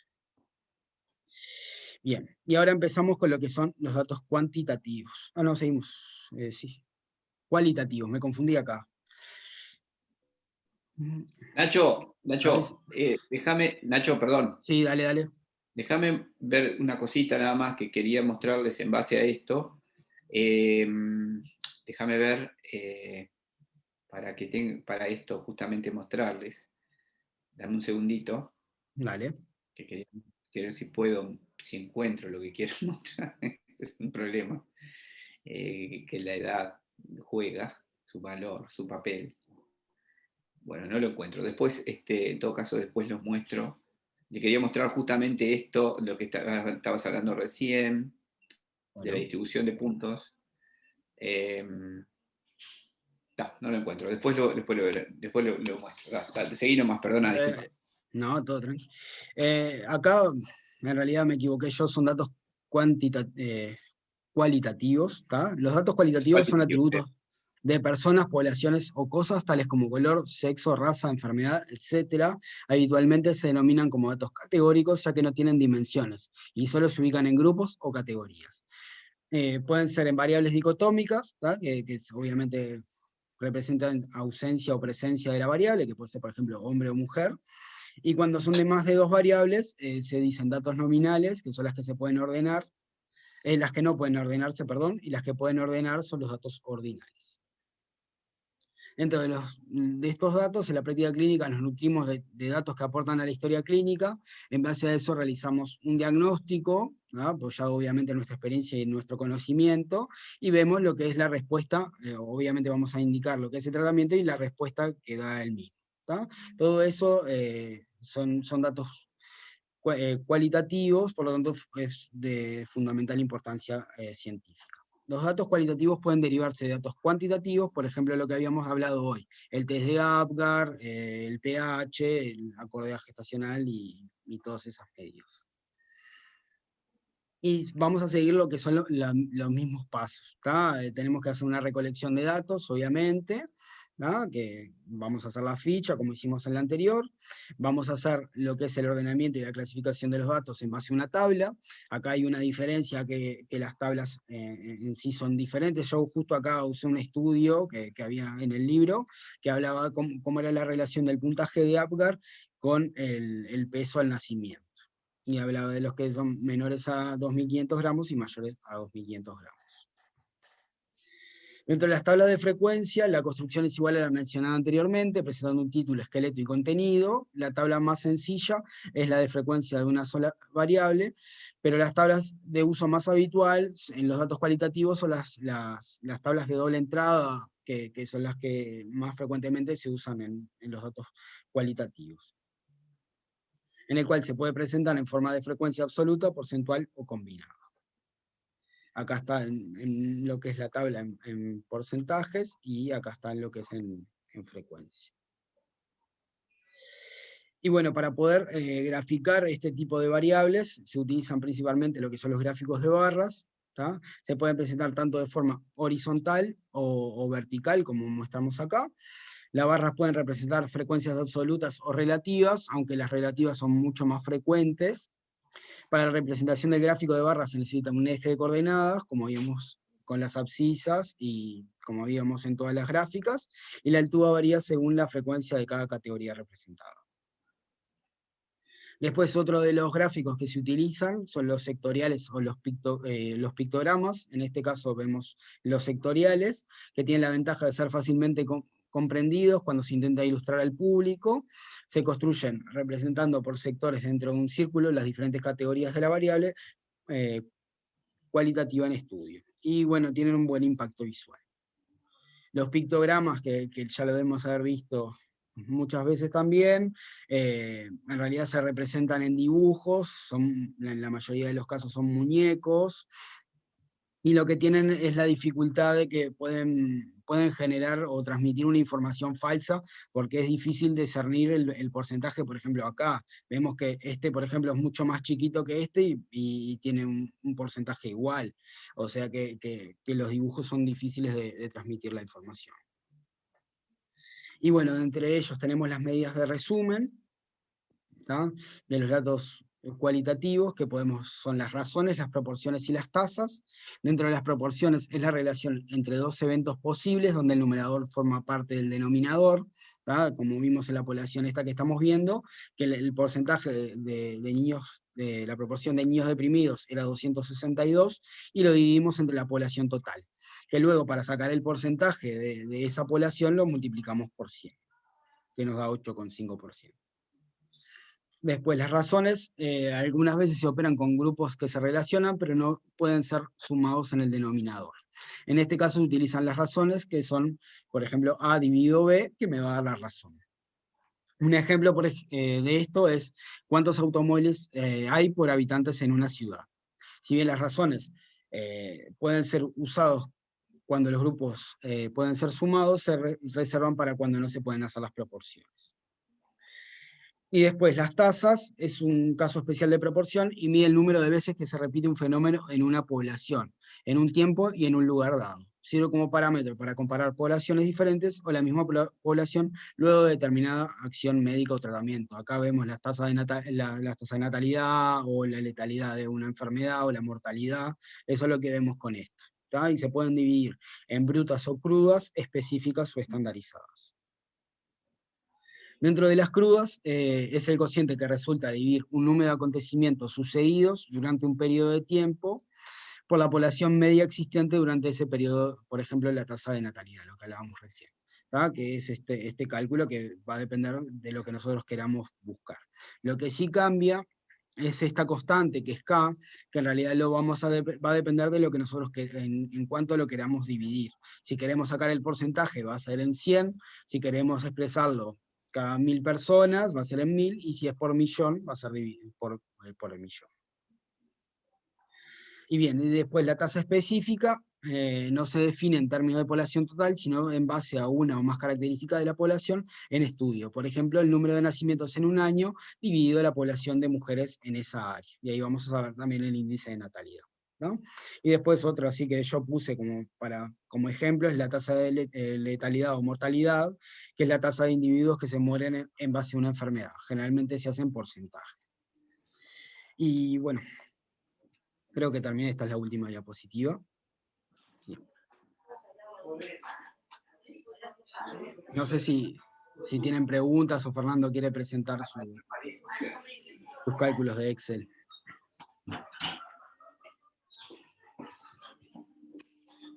Bien, y ahora empezamos con lo que son los datos cuantitativos. No, seguimos, sí. Cualitativos, me confundí acá. Nacho, A ver Nacho, perdón. Sí, dale. Déjame ver una cosita nada más que quería mostrarles en base a esto. Déjame ver, para esto justamente mostrarles. Dame un segundito. Dale. Que quería ver si puedo, si encuentro lo que quiero mostrar. Es un problema. Que la edad juega su valor, su papel. Bueno, no lo encuentro. Después, en todo caso, después los muestro. Le quería mostrar justamente esto, lo que estabas hablando recién, de la Bueno. distribución de puntos. No lo encuentro. Después lo muestro. Seguí nomás, perdona, disculpa. No, todo tranquilo. Acá, en realidad me equivoqué yo, son datos cualitativos, ¿tá? Los datos cualitativos son atributos de personas, poblaciones o cosas tales como color, sexo, raza, enfermedad, etc. Habitualmente se denominan como datos categóricos, ya que no tienen dimensiones y solo se ubican en grupos o categorías. Pueden ser en variables dicotómicas, ¿tá? Que obviamente representan ausencia o presencia de la variable, que puede ser, por ejemplo, hombre o mujer. Y cuando son de más de dos variables, se dicen datos nominales, que son las que se pueden ordenar, las que no pueden ordenarse, perdón, y las que pueden ordenar son los datos ordinales. Dentro de estos datos, en la práctica clínica nos nutrimos de datos que aportan a la historia clínica. En base a eso realizamos un diagnóstico, ¿no? Apoyado obviamente en nuestra experiencia y en nuestro conocimiento, y vemos lo que es la respuesta. Obviamente vamos a indicar lo que es el tratamiento y la respuesta que da el mismo, ¿tá? Todo eso son datos cualitativos, por lo tanto es de fundamental importancia científica. Los datos cualitativos pueden derivarse de datos cuantitativos, por ejemplo, lo que habíamos hablado hoy, el test de Apgar, el pH, el acorde gestacional y todas esas medidas. Y vamos a seguir lo que son los mismos pasos, ¿tá? Tenemos que hacer una recolección de datos, obviamente, ¿tá? Que vamos a hacer la ficha, como hicimos en la anterior. Vamos a hacer lo que es el ordenamiento y la clasificación de los datos en base a una tabla. Acá hay una diferencia que las tablas en sí son diferentes. Yo justo acá usé un estudio que había en el libro, que hablaba cómo era la relación del puntaje de Apgar con el peso al nacimiento. Y hablaba de los que son menores a 2.500 gramos y mayores a 2.500 gramos. Dentro de las tablas de frecuencia, la construcción es igual a la mencionada anteriormente, presentando un título, esqueleto y contenido. La tabla más sencilla es la de frecuencia de una sola variable, pero las tablas de uso más habitual en los datos cualitativos son las tablas de doble entrada, que son las que más frecuentemente se usan en los datos cualitativos, en el cual se puede presentar en forma de frecuencia absoluta, porcentual o combinada. Acá está en lo que es la tabla en porcentajes, y acá está en lo que es en frecuencia. Y bueno, para poder graficar este tipo de variables, se utilizan principalmente lo que son los gráficos de barras, ¿tá? Se pueden presentar tanto de forma horizontal o vertical, como mostramos acá. Las barras pueden representar frecuencias absolutas o relativas, aunque las relativas son mucho más frecuentes. Para la representación del gráfico de barras se necesita un eje de coordenadas, como habíamos con las abscisas, y como vimos en todas las gráficas, y la altura varía según la frecuencia de cada categoría representada. Después otro de los gráficos que se utilizan son los sectoriales o los pictogramas. En este caso vemos los sectoriales, que tienen la ventaja de ser fácilmente comprendidos cuando se intenta ilustrar al público. Se construyen representando por sectores dentro de un círculo las diferentes categorías de la variable cualitativa en estudio. Y bueno, tienen un buen impacto visual. Los pictogramas, que ya lo debemos haber visto muchas veces también, en realidad se representan en dibujos, en la mayoría de los casos son muñecos, y lo que tienen es la dificultad de que pueden generar o transmitir una información falsa, porque es difícil discernir el porcentaje. Por ejemplo, acá vemos que este, por ejemplo, es mucho más chiquito que este y tiene un porcentaje igual, o sea que los dibujos son difíciles de transmitir la información. Y bueno, entre ellos tenemos las medidas de resumen, ¿tá? De los datos cualitativos, que son las razones, las proporciones y las tasas. Dentro de las proporciones es la relación entre dos eventos posibles, donde el numerador forma parte del denominador, ¿tá? Como vimos en la población esta que estamos viendo, que el porcentaje de niños, de la proporción de niños deprimidos era 262, y lo dividimos entre la población total, que luego para sacar el porcentaje de esa población lo multiplicamos por 100, que nos da 8,5%. Después, las razones, algunas veces se operan con grupos que se relacionan, pero no pueden ser sumados en el denominador. En este caso se utilizan las razones, que son, por ejemplo, A dividido B, que me va a dar la razón. Un ejemplo de esto es cuántos automóviles hay por habitantes en una ciudad. Si bien las razones pueden ser usados cuando los grupos pueden ser sumados, se reservan para cuando no se pueden hacer las proporciones. Y después, las tasas es un caso especial de proporción y mide el número de veces que se repite un fenómeno en una población, en un tiempo y en un lugar dado. Sirve como parámetro para comparar poblaciones diferentes o la misma población luego de determinada acción médica o tratamiento. Acá vemos las tasas las tasas de natalidad o la letalidad de una enfermedad o la mortalidad. Eso es lo que vemos con esto, ¿tá? Y se pueden dividir en brutas o crudas, específicas o estandarizadas. Dentro de las crudas, es el cociente que resulta dividir un número de acontecimientos sucedidos durante un periodo de tiempo por la población media existente durante ese periodo, por ejemplo, la tasa de natalidad, lo que hablábamos recién, ¿tá? Que es este cálculo que va a depender de lo que nosotros queramos buscar. Lo que sí cambia es esta constante, que es K, que en realidad va a depender de lo que nosotros, en cuanto lo queramos dividir. Si queremos sacar el porcentaje, va a ser en 100, si queremos expresarlo cada 1000 personas, va a ser en 1000, y si es por millón, va a ser dividido por el millón. Y bien, y después la tasa específica no se define en términos de población total, sino en base a una o más características de la población en estudio. Por ejemplo, el número de nacimientos en un año dividido la población de mujeres en esa área. Y ahí vamos a saber también el índice de natalidad, ¿no? Y después otro así que yo puse como ejemplo es la tasa de letalidad o mortalidad, que es la tasa de individuos que se mueren en base a una enfermedad. Generalmente se hace en porcentaje. Y bueno, creo que también esta es la última diapositiva. Sí. No sé si tienen preguntas o Fernando quiere presentar sus cálculos de Excel.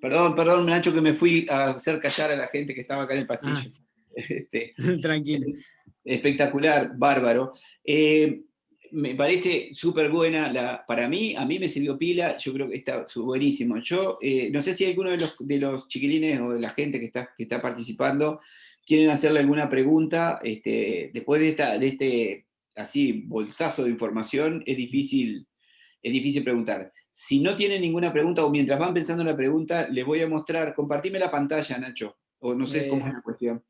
Perdón, Nacho, que me fui a hacer callar a la gente que estaba acá en el pasillo. Tranquilo. Espectacular, bárbaro. Me parece súper buena, para mí, a mí me sirvió pila, yo creo que está buenísimo. Yo no sé si alguno de los chiquilines o de la gente que está participando quieren hacerle alguna pregunta. Después de este así bolsazo de información, es difícil preguntar. Si no tienen ninguna pregunta o mientras van pensando en la pregunta, les voy a mostrar, compartime la pantalla, Nacho, o no sé cómo es la cuestión.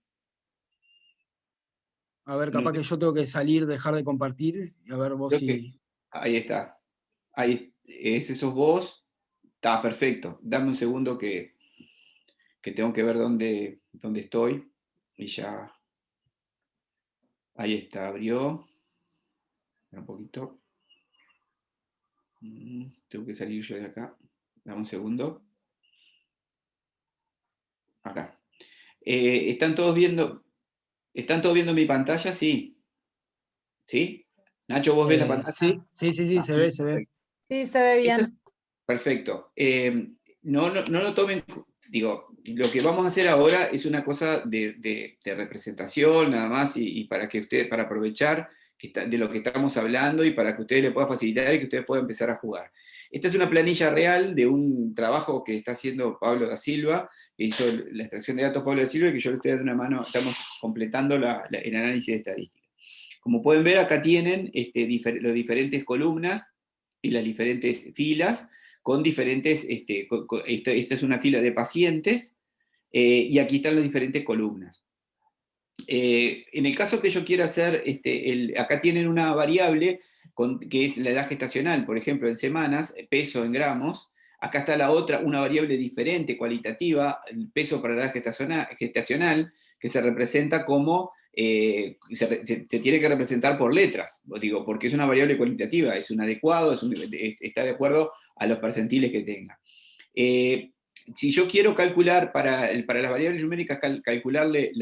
A ver, capaz que yo tengo que salir, dejar de compartir, y a ver vos si... Ahí está. Ese sos vos. Está perfecto. Dame un segundo que tengo que ver dónde estoy. Y ya. Ahí está, abrió. Un poquito. Tengo que salir yo de acá. Dame un segundo. acá. ¿Están todos viendo mi pantalla? Sí. ¿Sí? Nacho, ¿vos ves la pantalla? Sí, sí, sí, sí, Ah, se ve, se ve. perfecto. Sí, se ve Esto es bien. perfecto. No lo tomen, digo, lo que vamos a hacer ahora es una cosa de representación nada más y para que ustedes, para aprovechar de lo que estamos hablando y para que ustedes le pueda facilitar y que ustedes puedan empezar a jugar. Esta es una planilla real de un trabajo que está haciendo Pablo da Silva, que hizo la extracción de datos Pablo da Silva y que yo le estoy dando una mano, estamos completando el análisis de estadística. Como pueden ver, acá tienen las diferentes columnas y las diferentes filas con diferentes, esta es una fila de pacientes, y aquí están las diferentes columnas. En el caso que yo quiera hacer, acá tienen una variable que es la edad gestacional, por ejemplo, en semanas, peso en gramos. Acá está la otra, una variable diferente, cualitativa, el peso para la edad gestacional, que se representa como, se tiene que representar por letras, digo, porque es una variable cualitativa, es un adecuado, está de acuerdo a los percentiles que tenga. Si yo quiero calcular para las variables numéricas, calcularle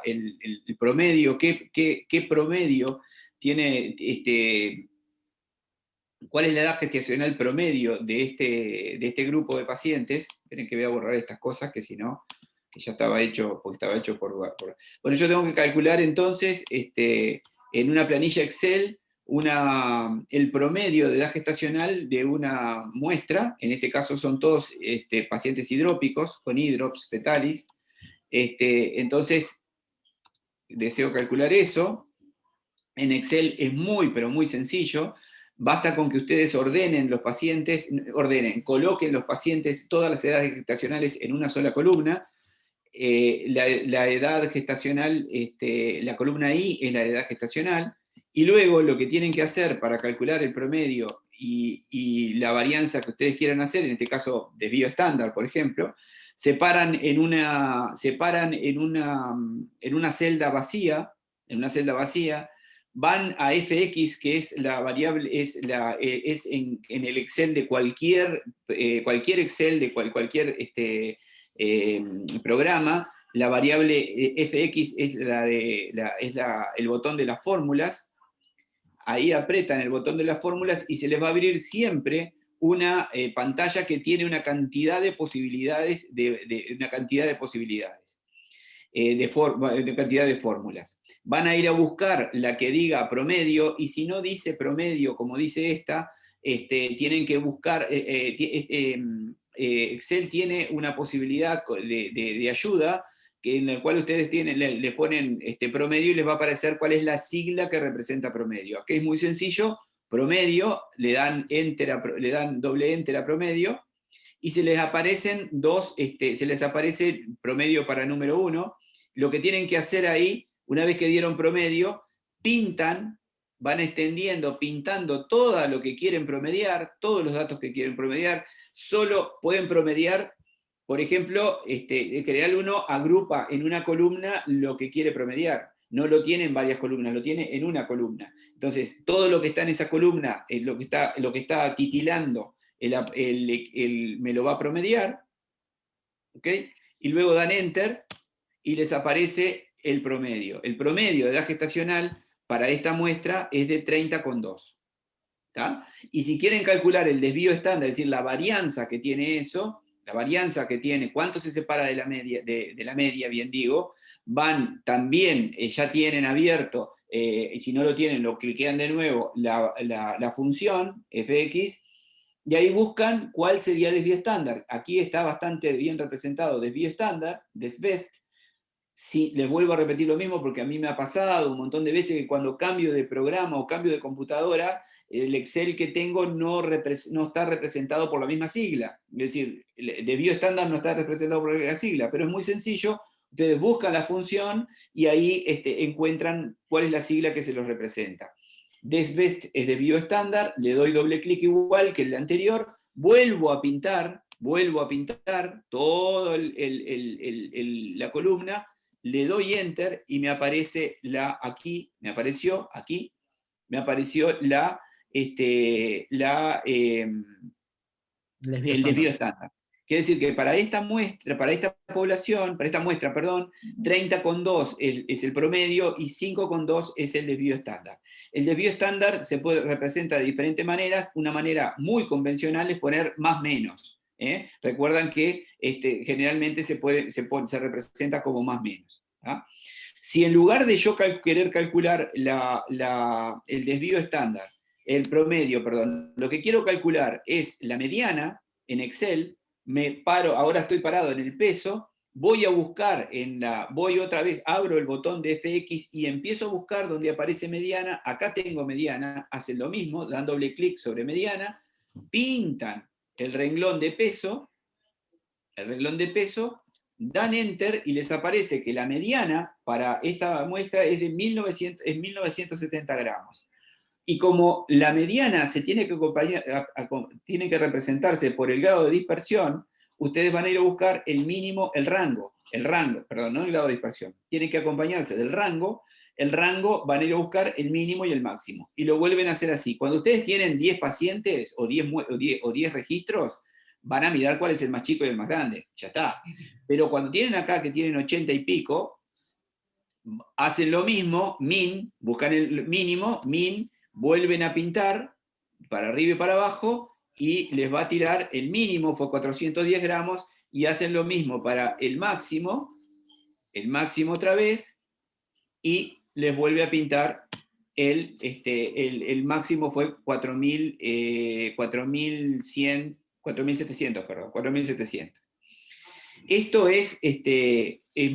el promedio, qué promedio tiene, cuál es la edad gestacional promedio de este grupo de pacientes. Esperen que voy a borrar estas cosas, que si no, que ya estaba hecho, porque estaba hecho Bueno, yo tengo que calcular entonces, en una planilla Excel, el promedio de edad gestacional de una muestra. En este caso son todos pacientes hidrópicos, con hidrops fetalis. Entonces, deseo calcular eso. En Excel es muy, pero muy sencillo. Basta con que ustedes ordenen los pacientes, coloquen los pacientes, todas las edades gestacionales en una sola columna. La edad gestacional, la columna I es la edad gestacional, y luego lo que tienen que hacer para calcular el promedio y la varianza que ustedes quieran hacer, en este caso desvío estándar, por ejemplo, separan en una celda vacía, van a fx, que es la variable, es en el Excel de cualquier Excel, de cualquier programa. La variable fx es el botón de las fórmulas. Ahí apretan el botón de las fórmulas y se les va a abrir siempre una pantalla que tiene una cantidad de posibilidades, una cantidad de posibilidades, de cantidad de fórmulas. Van a ir a buscar la que diga promedio, y si no dice promedio, como dice esta, tienen que buscar, Excel tiene una posibilidad de ayuda, en el cual ustedes le ponen promedio y les va a aparecer cuál es la sigla que representa promedio. Aquí es muy sencillo, promedio, le dan doble enter a promedio, y se les aparecen se les aparece promedio para número 1. Lo que tienen que hacer ahí, una vez que dieron promedio, van extendiendo, pintando todo lo que quieren promediar, todos los datos que quieren promediar. Solo pueden promediar, por ejemplo, el general 1 agrupa en una columna lo que quiere promediar. No lo tiene en varias columnas, lo tiene en una columna. Entonces, todo lo que está en esa columna es lo que está titilando, me lo va a promediar, ¿ok? Y luego dan enter y les aparece el promedio. El promedio de edad gestacional para esta muestra es de 30,2. Y si quieren calcular el desvío estándar, es decir, la varianza que tiene eso, la varianza que tiene, cuánto se separa de la media, bien digo, van también, ya tienen abierto, y si no lo tienen, lo cliquean de nuevo, la función fx, y ahí buscan cuál sería desvío estándar. Aquí está bastante bien representado desvío estándar, desbest. Sí, les vuelvo a repetir lo mismo porque a mí me ha pasado un montón de veces que cuando cambio de programa o cambio de computadora, el Excel que tengo no está representado por la misma sigla. Es decir, el desvío estándar no está representado por la sigla, pero es muy sencillo. Ustedes buscan la función y ahí encuentran cuál es la sigla que se los representa. Desbest es desvío estándar, le doy doble clic igual que el anterior, vuelvo a pintar toda la columna, le doy enter y me aparece me apareció el desvío estándar, Quiere decir que para esta muestra, para esta población, para esta muestra, perdón, 30,2 es el promedio y 5,2 es el desvío estándar. El desvío estándar se representa de diferentes maneras. Una manera muy convencional es poner más menos. Recuerdan que generalmente se representa como más menos. ¿Ah? Si en lugar de yo querer calcular el desvío estándar, el promedio, perdón, lo que quiero calcular es la mediana en Excel, me paro, ahora estoy parado en el peso, voy a buscar voy otra vez, abro el botón de FX y empiezo a buscar donde aparece mediana. Acá tengo mediana, hacen lo mismo, dan doble clic sobre mediana, pintan el renglón de peso, dan enter y les aparece que la mediana para esta muestra es de 1970 gramos. Y como la mediana se tiene que representarse por el grado de dispersión, ustedes van a ir a buscar el mínimo, el rango, perdón, no el grado de dispersión. Tienen que acompañarse del rango. El rango van a ir a buscar el mínimo y el máximo. Y lo vuelven a hacer así. Cuando ustedes tienen 10 pacientes o 10 registros, van a mirar cuál es el más chico y el más grande. Ya está. Pero cuando tienen acá que tienen 80 y pico, hacen lo mismo, min, buscan el mínimo, min, vuelven a pintar para arriba y para abajo y les va a tirar el mínimo, fue 410 gramos, y hacen lo mismo para el máximo otra vez, y les vuelve a pintar el máximo fue 4.700, perdón, 4.700. Esto es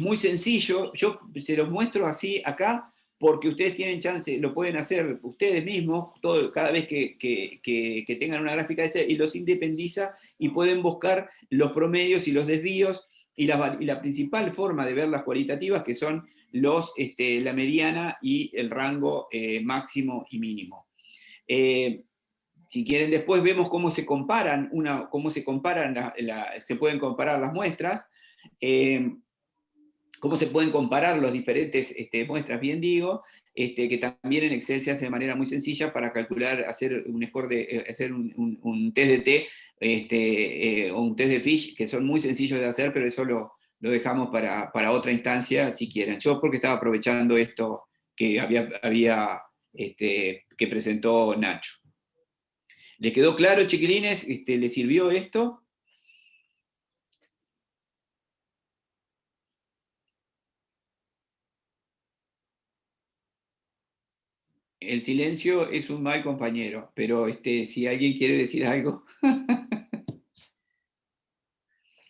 muy sencillo. Yo se los muestro así acá porque ustedes tienen chance, lo pueden hacer ustedes mismos cada vez que tengan una gráfica y los independiza y pueden buscar los promedios y los desvíos y la principal forma de ver las cualitativas, que son la mediana y el rango máximo y mínimo. Si quieren, después vemos cómo se comparan, se pueden comparar las muestras, cómo se pueden comparar los diferentes muestras, bien digo, que también en Excel se hace de manera muy sencilla para calcular, hacer un score hacer un test de T, o un test de Fish, que son muy sencillos de hacer, pero eso lo dejamos para otra instancia, si quieren. Yo porque estaba aprovechando esto que que presentó Nacho. ¿Les quedó claro, chiquilines? ¿Les sirvió esto? El silencio es un mal compañero, pero si alguien quiere decir algo.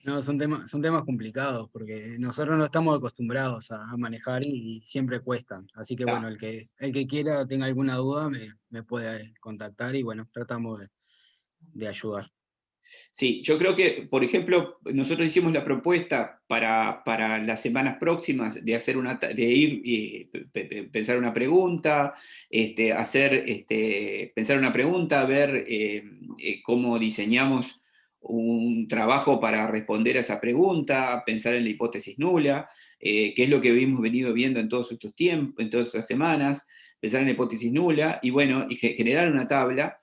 No, son temas complicados, porque nosotros no estamos acostumbrados a manejar y siempre cuestan. Así que bueno, el que quiera, tenga alguna duda, me puede contactar y bueno, tratamos de ayudar. Sí, yo creo que, por ejemplo, nosotros hicimos la propuesta para las semanas próximas de hacer de ir y pensar una pregunta, pensar una pregunta, ver cómo diseñamos un trabajo para responder a esa pregunta, pensar en la hipótesis nula, que es lo que hemos venido viendo en todos estos tiempos, en todas estas semanas, pensar en la hipótesis nula y bueno, y generar una tabla.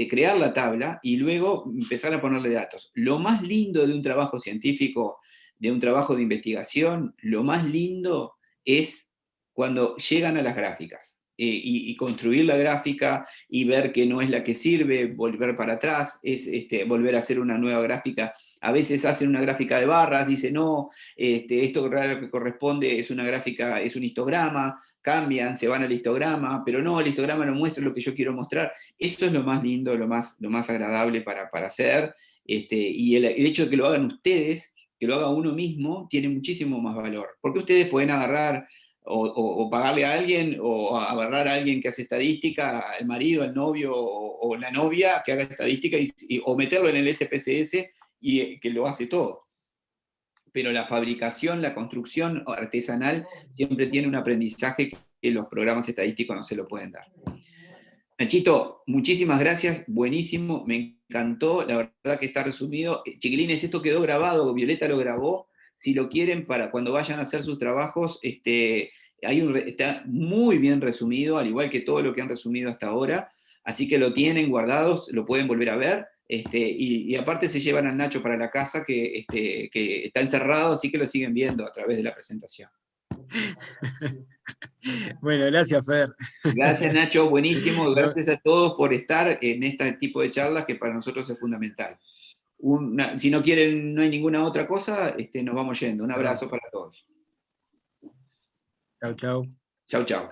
Crear la tabla y luego empezar a ponerle datos. Lo más lindo de un trabajo científico, de un trabajo de investigación, lo más lindo es cuando llegan a las gráficas y construir la gráfica y ver que no es la que sirve, volver para atrás, es volver a hacer una nueva gráfica. A veces hacen una gráfica de barras, dicen, no, esto que corresponde es una gráfica, es un histograma, cambian, se van al histograma, pero no, el histograma no muestra lo que yo quiero mostrar. Eso es lo más lindo, lo más agradable para hacer, y el hecho de que lo hagan ustedes, que lo haga uno mismo, tiene muchísimo más valor, porque ustedes pueden agarrar o pagarle a alguien, o agarrar a alguien que hace estadística, al marido, al novio o la novia que haga estadística, o meterlo en el SPSS y que lo hace todo. Pero la fabricación, la construcción artesanal siempre tiene un aprendizaje que los programas estadísticos no se lo pueden dar. Nachito, muchísimas gracias, buenísimo, me encantó, la verdad que está resumido. Chiquilines, esto quedó grabado, Violeta lo grabó, si lo quieren para cuando vayan a hacer sus trabajos, está muy bien resumido, al igual que todo lo que han resumido hasta ahora, así que lo tienen guardados, lo pueden volver a ver, Y aparte se llevan al Nacho para la casa, que está encerrado, así que lo siguen viendo a través de la presentación. Bueno, gracias, Fer. Gracias, Nacho, buenísimo. Gracias a todos por estar en este tipo de charlas que para nosotros es fundamental. Si no quieren, no hay ninguna otra cosa, nos vamos yendo. Un abrazo para todos. Chau, chau. Chau, chau.